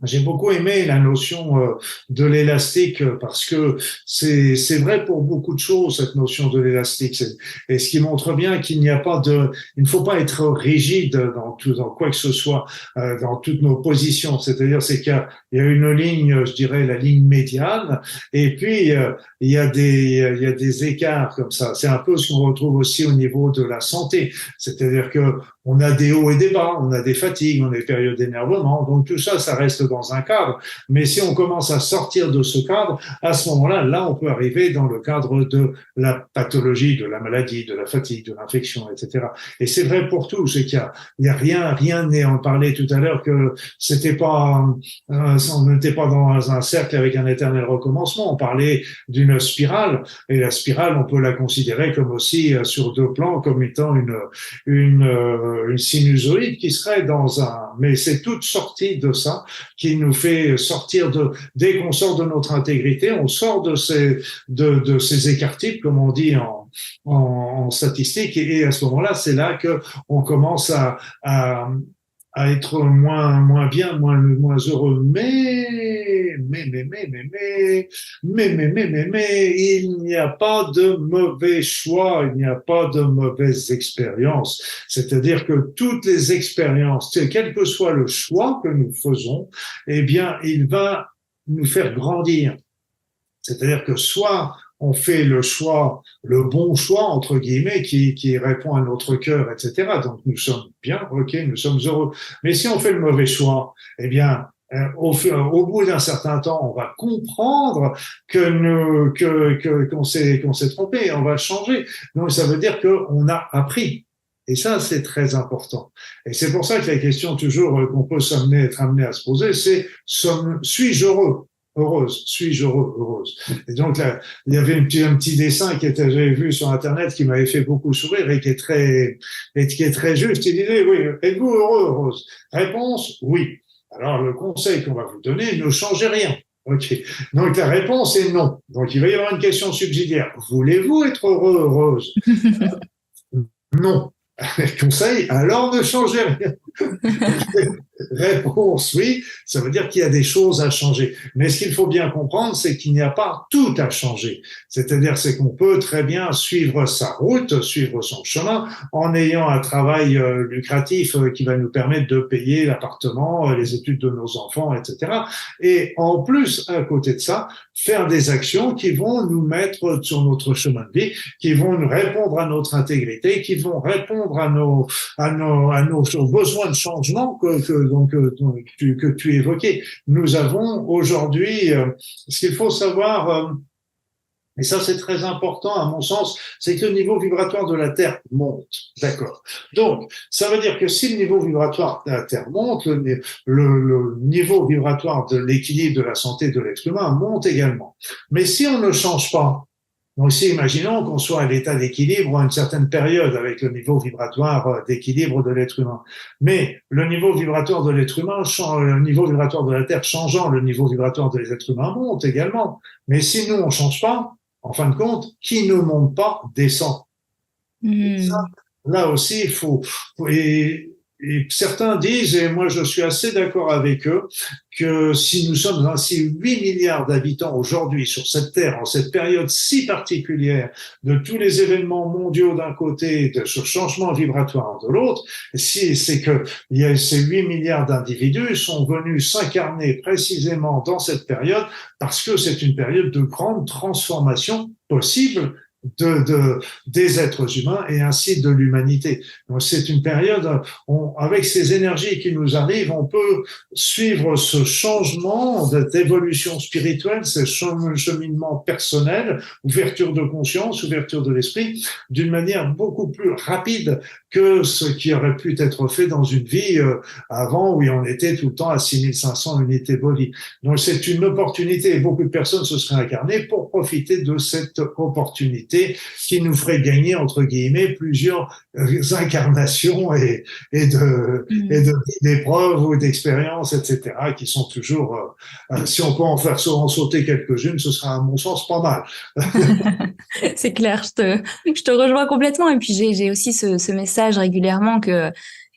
j'ai beaucoup aimé la notion de l'élastique parce que c'est vrai pour beaucoup de choses, cette notion de l'élastique. Et ce qui montre bien qu'il il ne faut pas être rigide dans quoi que ce soit, dans toutes nos positions. C'est-à-dire, c'est qu'il y a une ligne, je dirais, la ligne médiane, et puis il y a des écarts comme ça. C'est un peu ce qu'on retrouve aussi au niveau de la santé. C'est-à-dire que on a des hauts et des bas, on a des fatigues, on a des périodes d'énervement. Donc tout ça, ça reste dans un cadre. Mais si on commence à sortir de ce cadre, à ce moment-là, là, on peut arriver dans le cadre de la pathologie, de la maladie, de la fatigue, de l'infection, etc. Et c'est vrai pour tout. C'est qu'il y a rien n'est, on parlait tout à l'heure que on n'était pas dans un cercle avec un éternel recommencement. On parlait d'une spirale. Et la spirale, on peut la considérer comme aussi sur deux plans, comme étant une sinusoïde qui serait mais c'est toute sortie de ça qui nous fait sortir dès qu'on sort de notre intégrité, on sort de ces écarts-types, comme on dit en statistique, et à ce moment-là, c'est là que on commence à être moins bien, moins heureux. Mais, il n'y a pas de mauvais choix, il n'y a pas de mauvaise expérience. C'est-à-dire que toutes les expériences, quel que soit le choix que nous faisons, eh bien, il va nous faire grandir. C'est-à-dire que soit on fait le bon choix, entre guillemets, qui répond à notre cœur, etc. Donc, nous sommes bien, ok, nous sommes heureux. Mais si on fait le mauvais choix, eh bien, au bout d'un certain temps, on va comprendre qu'on s'est trompé, on va changer. Donc, ça veut dire qu'on a appris. Et ça, c'est très important. Et c'est pour ça que la question toujours qu'on peut être amené à se poser, c'est suis-je heureux? Heureuse, suis-je heureux, heureuse. Et donc là, il y avait un petit dessin j'avais vu sur Internet qui m'avait fait beaucoup sourire et qui est très juste. Il disait, oui, êtes-vous heureux, heureuse? Réponse, oui. Alors le conseil qu'on va vous donner, ne changez rien. Ok. Donc la réponse est non. Donc il va y avoir une question subsidiaire. Voulez-vous être heureux, heureuse? Non. Conseil, alors ne changez rien. Réponse oui, ça veut dire qu'il y a des choses à changer. Mais ce qu'il faut bien comprendre, c'est qu'il n'y a pas tout à changer. C'est-à-dire, c'est qu'on peut très bien suivre sa route, suivre son chemin, en ayant un travail lucratif qui va nous permettre de payer l'appartement, les études de nos enfants, etc. Et en plus, à côté de ça, faire des actions qui vont nous mettre sur notre chemin de vie, qui vont nous répondre à notre intégrité, qui vont répondre à nos besoins de changement que tu évoquais. Nous avons aujourd'hui, ce qu'il faut savoir, et ça c'est très important à mon sens, c'est que le niveau vibratoire de la Terre monte. D'accord. Donc, ça veut dire que si le niveau vibratoire de la Terre monte, le niveau vibratoire de l'équilibre de la santé de l'être humain monte également. Mais si on ne change pas, donc, si imaginons qu'on soit à l'état d'équilibre à une certaine période avec le niveau vibratoire d'équilibre de l'être humain. Mais le niveau vibratoire de l'être humain change, le niveau vibratoire de la Terre changeant, le niveau vibratoire des êtres humains monte également. Mais si nous, on change pas, en fin de compte, qui ne monte pas descend. Ça, là aussi, il faut, et certains disent, et moi je suis assez d'accord avec eux, que si nous sommes ainsi 8 milliards d'habitants aujourd'hui sur cette Terre, en cette période si particulière de tous les événements mondiaux d'un côté, de ce changement vibratoire de l'autre, si c'est que ces 8 milliards d'individus sont venus s'incarner précisément dans cette période parce que c'est une période de grande transformation possible des êtres humains et ainsi de l'humanité. Donc c'est une période, avec ces énergies qui nous arrivent, on peut suivre ce changement d'évolution spirituelle, ce cheminement personnel, ouverture de conscience, ouverture de l'esprit, d'une manière beaucoup plus rapide que ce qui aurait pu être fait dans une vie avant où on était tout le temps à 6500 unités body. Donc c'est une opportunité et beaucoup de personnes se seraient incarnées pour profiter de cette opportunité qui nous ferait gagner, entre guillemets, plusieurs incarnations et d'épreuves ou d'expériences, etc., qui sont toujours, si on peut en sauter quelques-unes, ce sera à mon sens pas mal. C'est clair, je te rejoins complètement. Et puis j'ai aussi ce message régulièrement que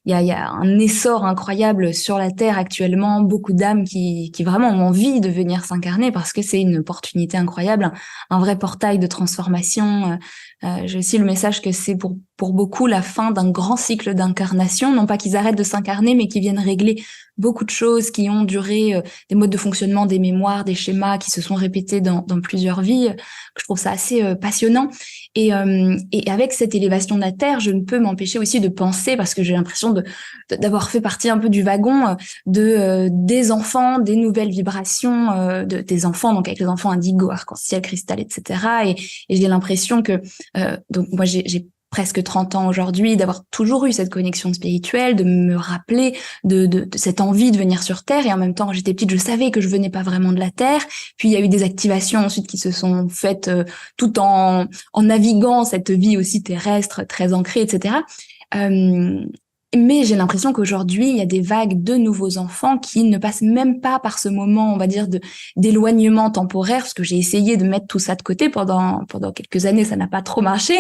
il y a un essor incroyable sur la Terre actuellement, beaucoup d'âmes qui vraiment ont envie de venir s'incarner parce que c'est une opportunité incroyable, un vrai portail de transformation. J'ai aussi le message que c'est pour beaucoup la fin d'un grand cycle d'incarnation, non pas qu'ils arrêtent de s'incarner, mais qu'ils viennent régler beaucoup de choses qui ont duré, des modes de fonctionnement, des mémoires, des schémas qui se sont répétés dans plusieurs vies. Je trouve ça assez passionnant. Et avec cette élévation de la Terre, je ne peux m'empêcher aussi de penser, parce que j'ai l'impression d'avoir fait partie un peu du wagon des enfants, des nouvelles vibrations des enfants, donc avec les enfants indigo, arc-en-ciel, cristal, etc. Et j'ai l'impression que donc moi j'ai presque 30 ans aujourd'hui, d'avoir toujours eu cette connexion spirituelle, de me rappeler de cette envie de venir sur Terre. Et en même temps, quand j'étais petite, je savais que je venais pas vraiment de la Terre. Puis il y a eu des activations ensuite qui se sont faites tout en naviguant cette vie aussi terrestre, très ancrée, etc. Mais j'ai l'impression qu'aujourd'hui, il y a des vagues de nouveaux enfants qui ne passent même pas par ce moment, on va dire, d'éloignement temporaire, parce que j'ai essayé de mettre tout ça de côté pendant quelques années, ça n'a pas trop marché.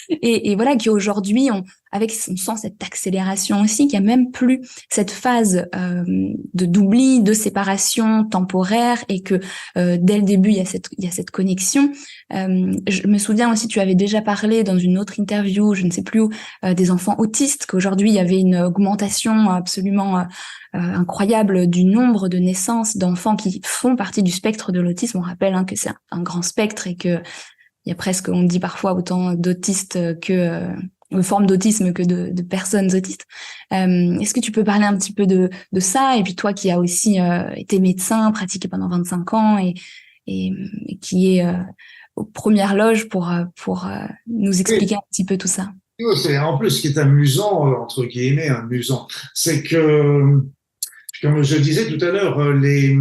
Et voilà, qui aujourd'hui, on sent cette accélération aussi, qu'il n'y a même plus cette phase d'oubli, de séparation temporaire, et que dès le début, il y a cette connexion. Je me souviens aussi, tu avais déjà parlé dans une autre interview, je ne sais plus où, des enfants autistes, qu'aujourd'hui il y avait une augmentation absolument incroyable du nombre de naissances d'enfants qui font partie du spectre de l'autisme. On rappelle que c'est un grand spectre et que il y a presque, on dit parfois, autant d'autistes que de formes d'autisme que de personnes autistes. Est-ce que tu peux parler un petit peu de ça? Et puis toi qui as aussi été médecin, pratiqué pendant 25 ans et qui est aux premières loges pour nous expliquer un petit peu tout ça. C'est en plus ce qui est amusant, entre guillemets, amusant, c'est que, comme je disais tout à l'heure, les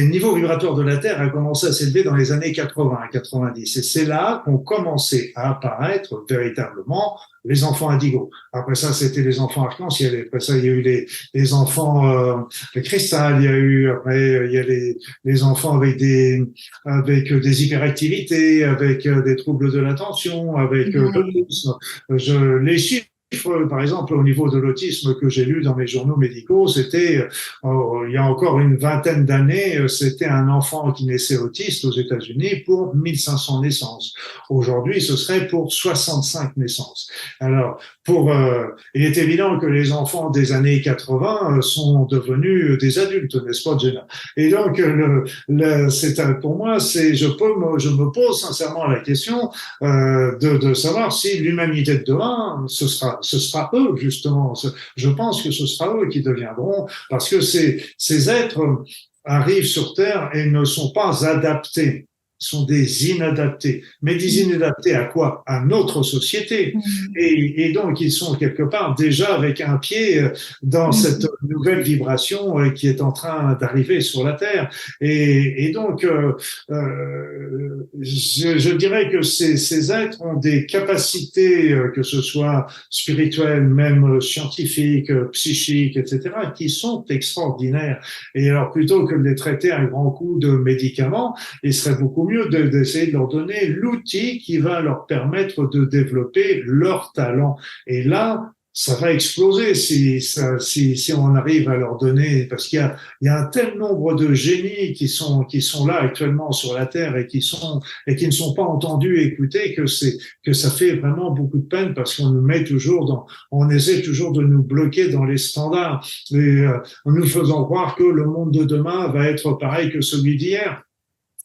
niveaux vibratoires de la Terre ont commencé à s'élever dans les années 80 et 90. Et c'est là qu'ont commencé à apparaître véritablement les enfants indigos. Après ça, c'était les enfants arc-en-ciel. Après ça, il y a eu les enfants cristal. Il y a les enfants avec des hyperactivités, avec des troubles de l'attention, avec l'autisme. Les chiffres, par exemple, au niveau de l'autisme que j'ai lu dans mes journaux médicaux, c'était, il y a encore une vingtaine d'années, c'était un enfant qui naissait autiste aux États-Unis pour 1500 naissances. Aujourd'hui, ce serait pour 65 naissances. Alors, il est évident que les enfants des années 80 sont devenus des adultes, n'est-ce pas, Jenna? Et donc, pour moi, je me pose sincèrement la question de savoir si l'humanité de demain, ce sera eux, justement. Je pense que ce sera eux qui deviendront, parce que ces êtres arrivent sur Terre et ne sont pas adaptés. Sont des inadaptés. Mais des inadaptés à quoi? À notre société. Et donc, ils sont quelque part déjà avec un pied dans cette nouvelle vibration qui est en train d'arriver sur la Terre. Et donc, je dirais que ces êtres ont des capacités, que ce soit spirituelles, même scientifiques, psychiques, etc., qui sont extraordinaires. Et alors, plutôt que de les traiter à un grand coup de médicaments, il serait beaucoup mieux d'essayer de leur donner l'outil qui va leur permettre de développer leur talent. Et là, ça va exploser si on arrive à leur donner, parce qu'il y a un tel nombre de génies qui sont là actuellement sur la Terre et qui ne sont pas entendus et écoutés que ça fait vraiment beaucoup de peine parce qu'on nous met toujours on essaie toujours de nous bloquer dans les standards en nous faisant croire que le monde de demain va être pareil que celui d'hier.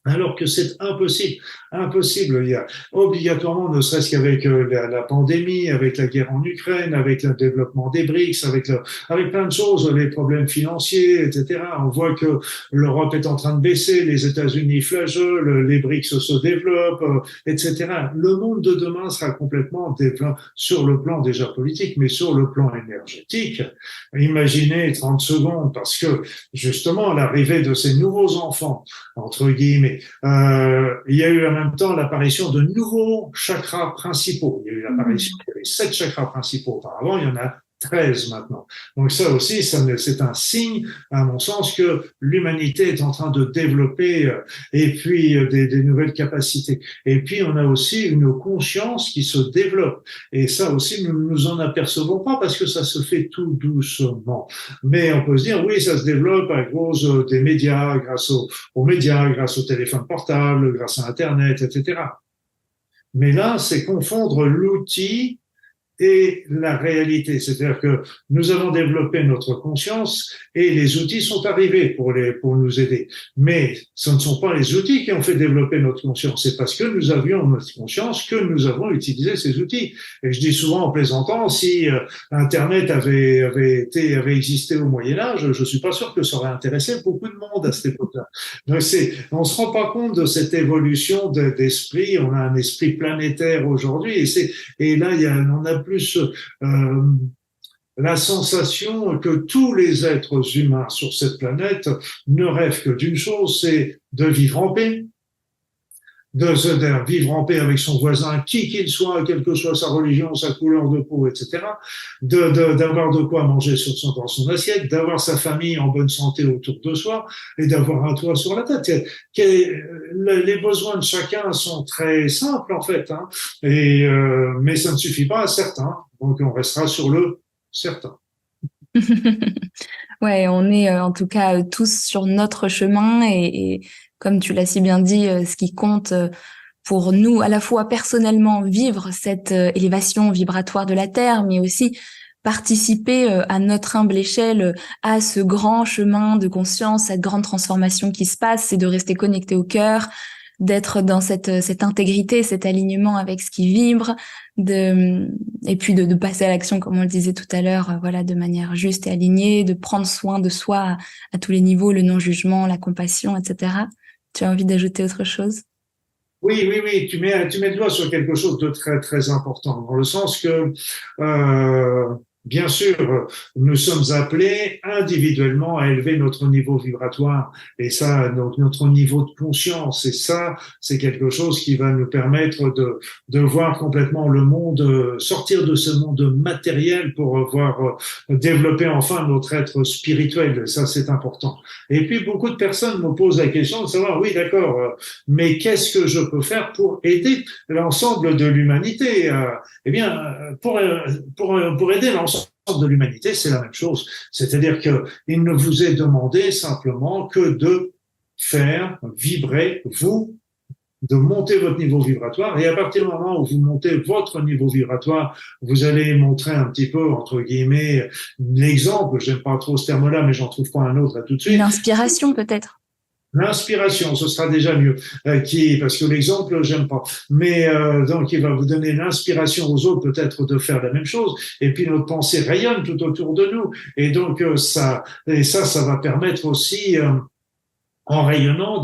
Alors que c'est impossible, impossible. Il y a obligatoirement, ne serait-ce qu'avec la pandémie, avec la guerre en Ukraine, avec le développement des BRICS, avec plein de choses, les problèmes financiers, etc. On voit que l'Europe est en train de baisser, les États-Unis flageolent, les BRICS se développent, etc. Le monde de demain sera complètement développé sur le plan déjà politique, mais sur le plan énergétique. Imaginez 30 secondes, parce que justement l'arrivée de ces nouveaux enfants, entre guillemets, il y a eu en même temps l'apparition de nouveaux chakras principaux. Il y a eu l'apparition, il y avait 7 chakras principaux auparavant, il y en a 13 maintenant. Donc ça aussi, c'est un signe, à mon sens, que l'humanité est en train de développer et puis des nouvelles capacités. Et puis on a aussi une conscience qui se développe. Et ça aussi, nous ne nous en apercevons pas parce que ça se fait tout doucement. Mais on peut se dire, oui, ça se développe à cause des médias, aux médias, grâce au téléphone portable, grâce à Internet, etc. Mais là, c'est confondre l'outil et la réalité. C'est-à-dire que nous avons développé notre conscience et les outils sont arrivés pour nous aider. Mais ce ne sont pas les outils qui ont fait développer notre conscience. C'est parce que nous avions notre conscience que nous avons utilisé ces outils. Et je dis souvent en plaisantant, si Internet avait existé au Moyen-Âge, je suis pas sûr que ça aurait intéressé beaucoup de monde à cette époque-là. Donc on se rend pas compte de cette évolution d'esprit. On a un esprit planétaire aujourd'hui et là, on a plus la sensation que tous les êtres humains sur cette planète ne rêvent que d'une chose, c'est de vivre en paix, de vivre en paix avec son voisin, qui qu'il soit, quelle que soit sa religion, sa couleur de peau, etc., d'avoir de quoi manger dans son assiette, d'avoir sa famille en bonne santé autour de soi et d'avoir un toit sur la tête. Les besoins de chacun sont très simples en fait, hein, mais ça ne suffit pas à certains, donc on restera sur le certain. Ouais, on est en tout cas tous sur notre chemin et comme tu l'as si bien dit, ce qui compte pour nous, à la fois personnellement, vivre cette élévation vibratoire de la Terre, mais aussi participer à notre humble échelle à ce grand chemin de conscience, cette grande transformation qui se passe, c'est de rester connecté au cœur, d'être dans cette intégrité, cet alignement avec ce qui vibre, et puis de passer à l'action, comme on le disait tout à l'heure, voilà, de manière juste et alignée, de prendre soin de soi à tous les niveaux, le non-jugement, la compassion, etc. Tu as envie d'ajouter autre chose? Oui, tu mets le doigt sur quelque chose de très, très important, dans le sens que, bien sûr, nous sommes appelés individuellement à élever notre niveau vibratoire, et ça, donc notre niveau de conscience, et ça, c'est quelque chose qui va nous permettre de voir complètement le monde, sortir de ce monde matériel pour voir développer enfin notre être spirituel, ça c'est important. Et puis, beaucoup de personnes me posent la question de savoir, oui, d'accord, mais qu'est-ce que je peux faire pour aider l'ensemble de l'humanité? Eh bien, pour aider l'ensemble de l'humanité, c'est la même chose. C'est-à-dire qu'il ne vous est demandé simplement que de faire vibrer vous, de monter votre niveau vibratoire. Et à partir du moment où vous montez votre niveau vibratoire, vous allez montrer un petit peu, entre guillemets, l'exemple. J'aime pas trop ce terme-là, mais j'en trouve pas un autre là tout de suite. L'inspiration peut-être. L'inspiration, ce sera déjà mieux, parce que l'exemple, j'aime pas. Mais donc, il va vous donner l'inspiration aux autres, peut-être de faire la même chose. Et puis notre pensée rayonne tout autour de nous. Et donc ça va permettre aussi, en rayonnant,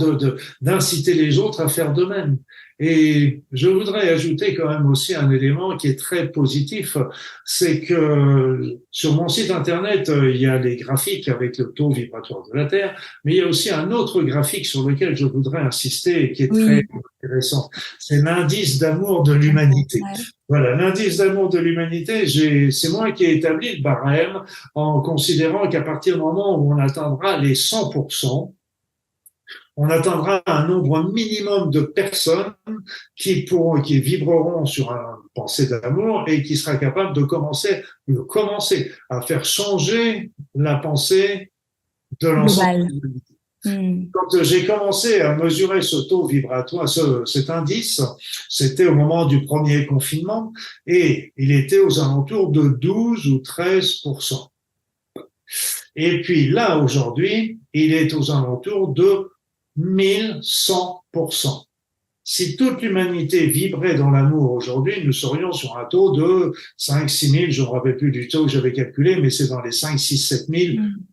d'inciter les autres à faire de même. Et je voudrais ajouter quand même aussi un élément qui est très positif, c'est que sur mon site internet, il y a les graphiques avec le taux vibratoire de la Terre, mais il y a aussi un autre graphique sur lequel je voudrais insister et qui est très intéressant. C'est l'indice d'amour de l'humanité. Ouais. Voilà, l'indice d'amour de l'humanité, c'est moi qui ai établi le barème en considérant qu'à partir du moment où on atteindra les 100%, On atteindra un nombre minimum de personnes qui vibreront sur une pensée d'amour et qui sera capable de commencer à faire changer la pensée de l'ensemble. Global. Hmm. Quand j'ai commencé à mesurer ce taux vibratoire, cet indice, c'était au moment du premier confinement et il était aux alentours de 12 ou 13%. Et puis là, aujourd'hui, il est aux alentours de 1100%. Si toute l'humanité vibrait dans l'amour aujourd'hui, nous serions sur un taux de 5-6 000, je ne me rappelle plus du taux que j'avais calculé, mais c'est dans les 5-6-7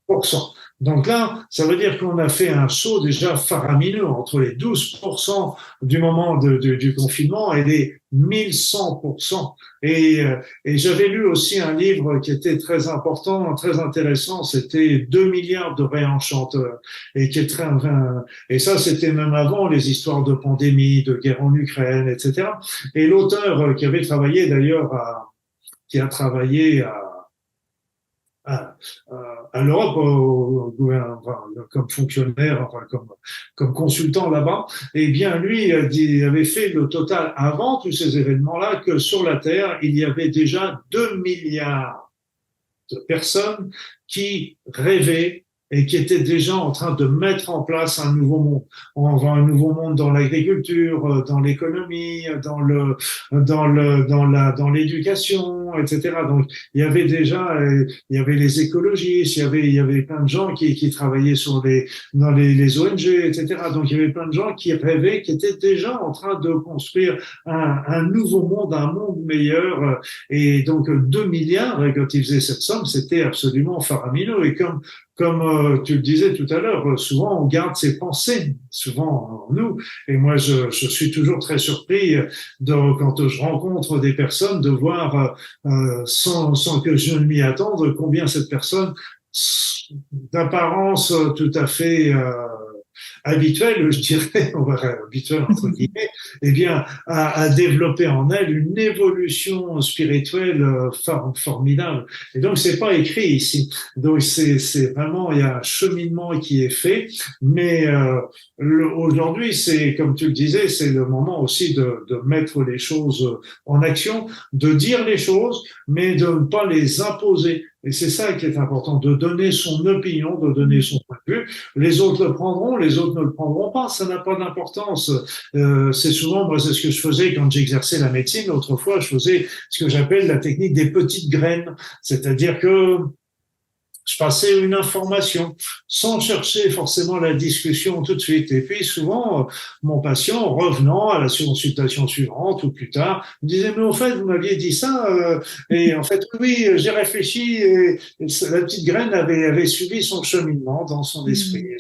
000%. Donc là, ça veut dire qu'on a fait un saut déjà faramineux entre les 12% du moment du confinement et les 1100%. Et j'avais lu aussi un livre qui était très important, très intéressant, c'était 2 milliards de réenchanteurs. Et qui est très, et ça, c'était même avant les histoires de pandémie, de guerre en Ukraine, etc. Et l'auteur qui avait travaillé d'ailleurs qui a travaillé à, à l'Europe comme fonctionnaire, enfin comme consultant là-bas, eh bien lui avait fait le total avant tous ces événements-là que sur la Terre il y avait déjà 2 milliards de personnes qui rêvaient et qui étaient déjà en train de mettre en place un nouveau monde. On voit un nouveau monde dans l'agriculture, dans l'économie, dans l'éducation, etc. Donc, il y avait déjà, il y avait les écologistes, il y avait plein de gens qui travaillaient dans les ONG, etc. Donc, il y avait plein de gens qui rêvaient, qui étaient déjà en train de construire un nouveau monde, un monde meilleur. Et donc, 2 milliards, quand ils faisaient cette somme, c'était absolument faramineux. Et comme tu le disais tout à l'heure, souvent on garde ses pensées, souvent en nous. Et moi, je suis toujours très surpris quand je rencontre des personnes de voir, sans que je ne m'y attende, combien cette personne, d'apparence tout à fait habituelle, je dirais, on va habituelle entre guillemets, eh bien, à développer en elle une évolution spirituelle formidable. Et donc, c'est pas écrit ici. Donc, c'est vraiment, il y a un cheminement qui est fait, mais aujourd'hui, c'est, comme tu le disais, c'est le moment aussi de mettre les choses en action, de dire les choses, mais de ne pas les imposer. Et c'est ça qui est important, de donner son opinion, de donner son point de vue. Les autres le prendront, les autres ne le prendront pas, ça n'a pas d'importance. C'est souvent, moi, c'est ce que je faisais quand j'exerçais la médecine. Autrefois, je faisais ce que j'appelle la technique des petites graines. C'est-à-dire que je passais une information sans chercher forcément la discussion tout de suite. Et puis souvent, mon patient, revenant à la consultation suivante ou plus tard, me disait, mais au fait, vous m'aviez dit ça, et en fait, oui, j'ai réfléchi, et la petite graine avait suivi son cheminement dans son esprit. Et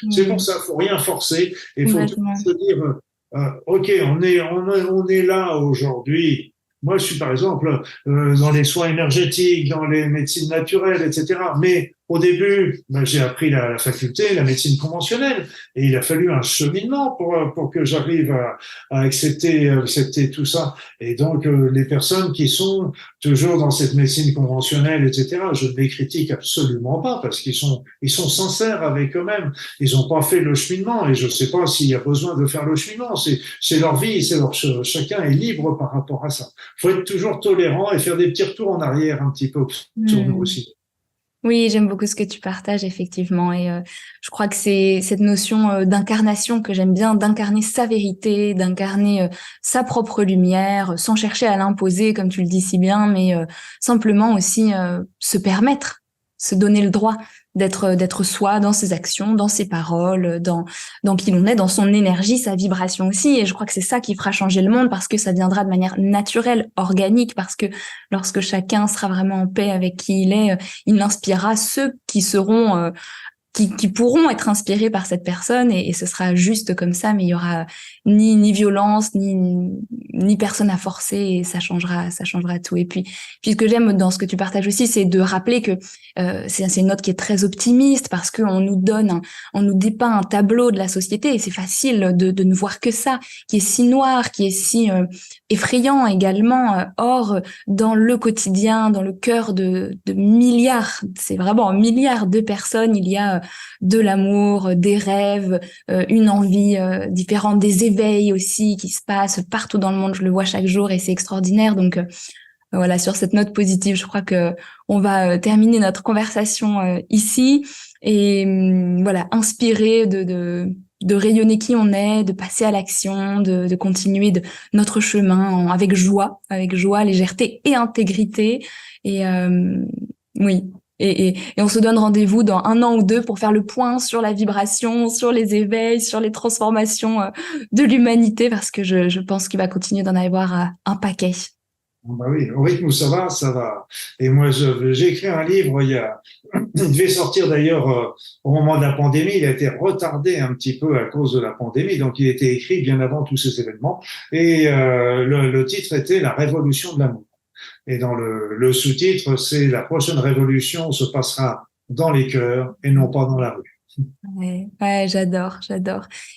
c'est pour ça, faut rien forcer, il faut tout se dire, ok, on est là aujourd'hui. Moi, je suis par exemple dans les soins énergétiques, dans les médecines naturelles, etc. Mais au début, ben, j'ai appris la faculté, la médecine conventionnelle, et il a fallu un cheminement pour que j'arrive à accepter tout ça. Et donc, les personnes qui sont toujours dans cette médecine conventionnelle, etc., je ne les critique absolument pas parce qu'ils sont sincères avec eux-mêmes. Ils n'ont pas fait le cheminement, et je ne sais pas s'il y a besoin de faire le cheminement. C'est leur vie, chacun est libre par rapport à ça. Il faut être toujours tolérant et faire des petits retours en arrière un petit peu sur nous aussi. Oui, j'aime beaucoup ce que tu partages, effectivement. Et je crois que c'est cette notion d'incarnation que j'aime bien, d'incarner sa vérité, d'incarner sa propre lumière, sans chercher à l'imposer, comme tu le dis si bien, mais simplement aussi se permettre, se donner le droit d'être soi dans ses actions, dans ses paroles, dans qui l'on est, dans son énergie, sa vibration aussi. Et je crois que c'est ça qui fera changer le monde parce que ça viendra de manière naturelle, organique, parce que lorsque chacun sera vraiment en paix avec qui il inspirera ceux qui seront qui pourront être inspirés par cette personne et ce sera juste comme ça, mais il y aura ni violence ni personne à forcer et ça changera tout. Et puis ce que j'aime dans ce que tu partages aussi, c'est de rappeler que c'est une note qui est très optimiste parce que on nous dépeint un tableau de la société et c'est facile de ne voir que ça, qui est si noir, qui est si effrayant également. Or dans le quotidien, dans le cœur de milliards, c'est vraiment milliards de personnes, il y a de l'amour, des rêves, une envie différente, des éveils aussi qui se passent partout dans le monde. Je le vois chaque jour et c'est extraordinaire. Donc voilà, sur cette note positive, je crois que on va terminer notre conversation ici et voilà, inspirer de rayonner qui on est, de passer à l'action, de continuer notre chemin avec joie, légèreté et intégrité. Et oui. Et on se donne rendez-vous dans 1 an ou 2 pour faire le point sur la vibration, sur les éveils, sur les transformations de l'humanité, parce que je pense qu'il va continuer d'en avoir un paquet. Bah oui, au rythme où ça va, ça va. Et moi, j'ai écrit un livre il devait sortir d'ailleurs au moment de la pandémie. Il a été retardé un petit peu à cause de la pandémie, donc il a été écrit bien avant tous ces événements. Et le titre était La révolution de l'amour. Et dans le sous-titre, c'est La prochaine révolution se passera dans les cœurs et non pas dans la rue. Ouais, j'adore.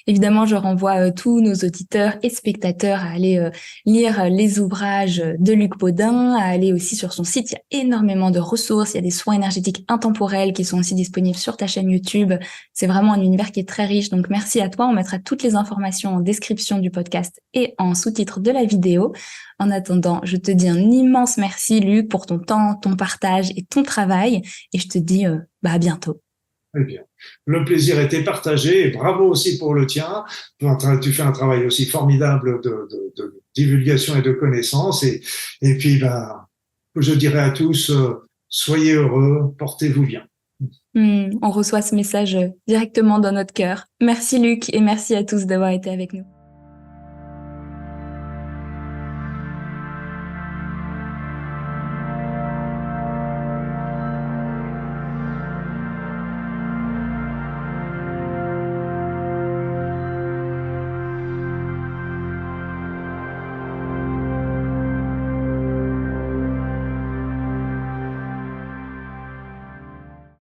Évidemment, je renvoie tous nos auditeurs et spectateurs à aller lire les ouvrages de Luc Baudin, à aller aussi sur son site. Il y a énormément de ressources. Il y a des soins énergétiques intemporels qui sont aussi disponibles sur ta chaîne YouTube. C'est vraiment un univers qui est très riche. Donc, merci à toi. On mettra toutes les informations en description du podcast et en sous-titre de la vidéo. En attendant, je te dis un immense merci, Luc, pour ton temps, ton partage et ton travail. Et je te dis à bientôt. Très bien. Le plaisir était partagé et bravo aussi pour le tien. Tu fais un travail aussi formidable de divulgation et de connaissance. Et puis, je dirais à tous, soyez heureux, portez-vous bien. On reçoit ce message directement dans notre cœur. Merci Luc et merci à tous d'avoir été avec nous.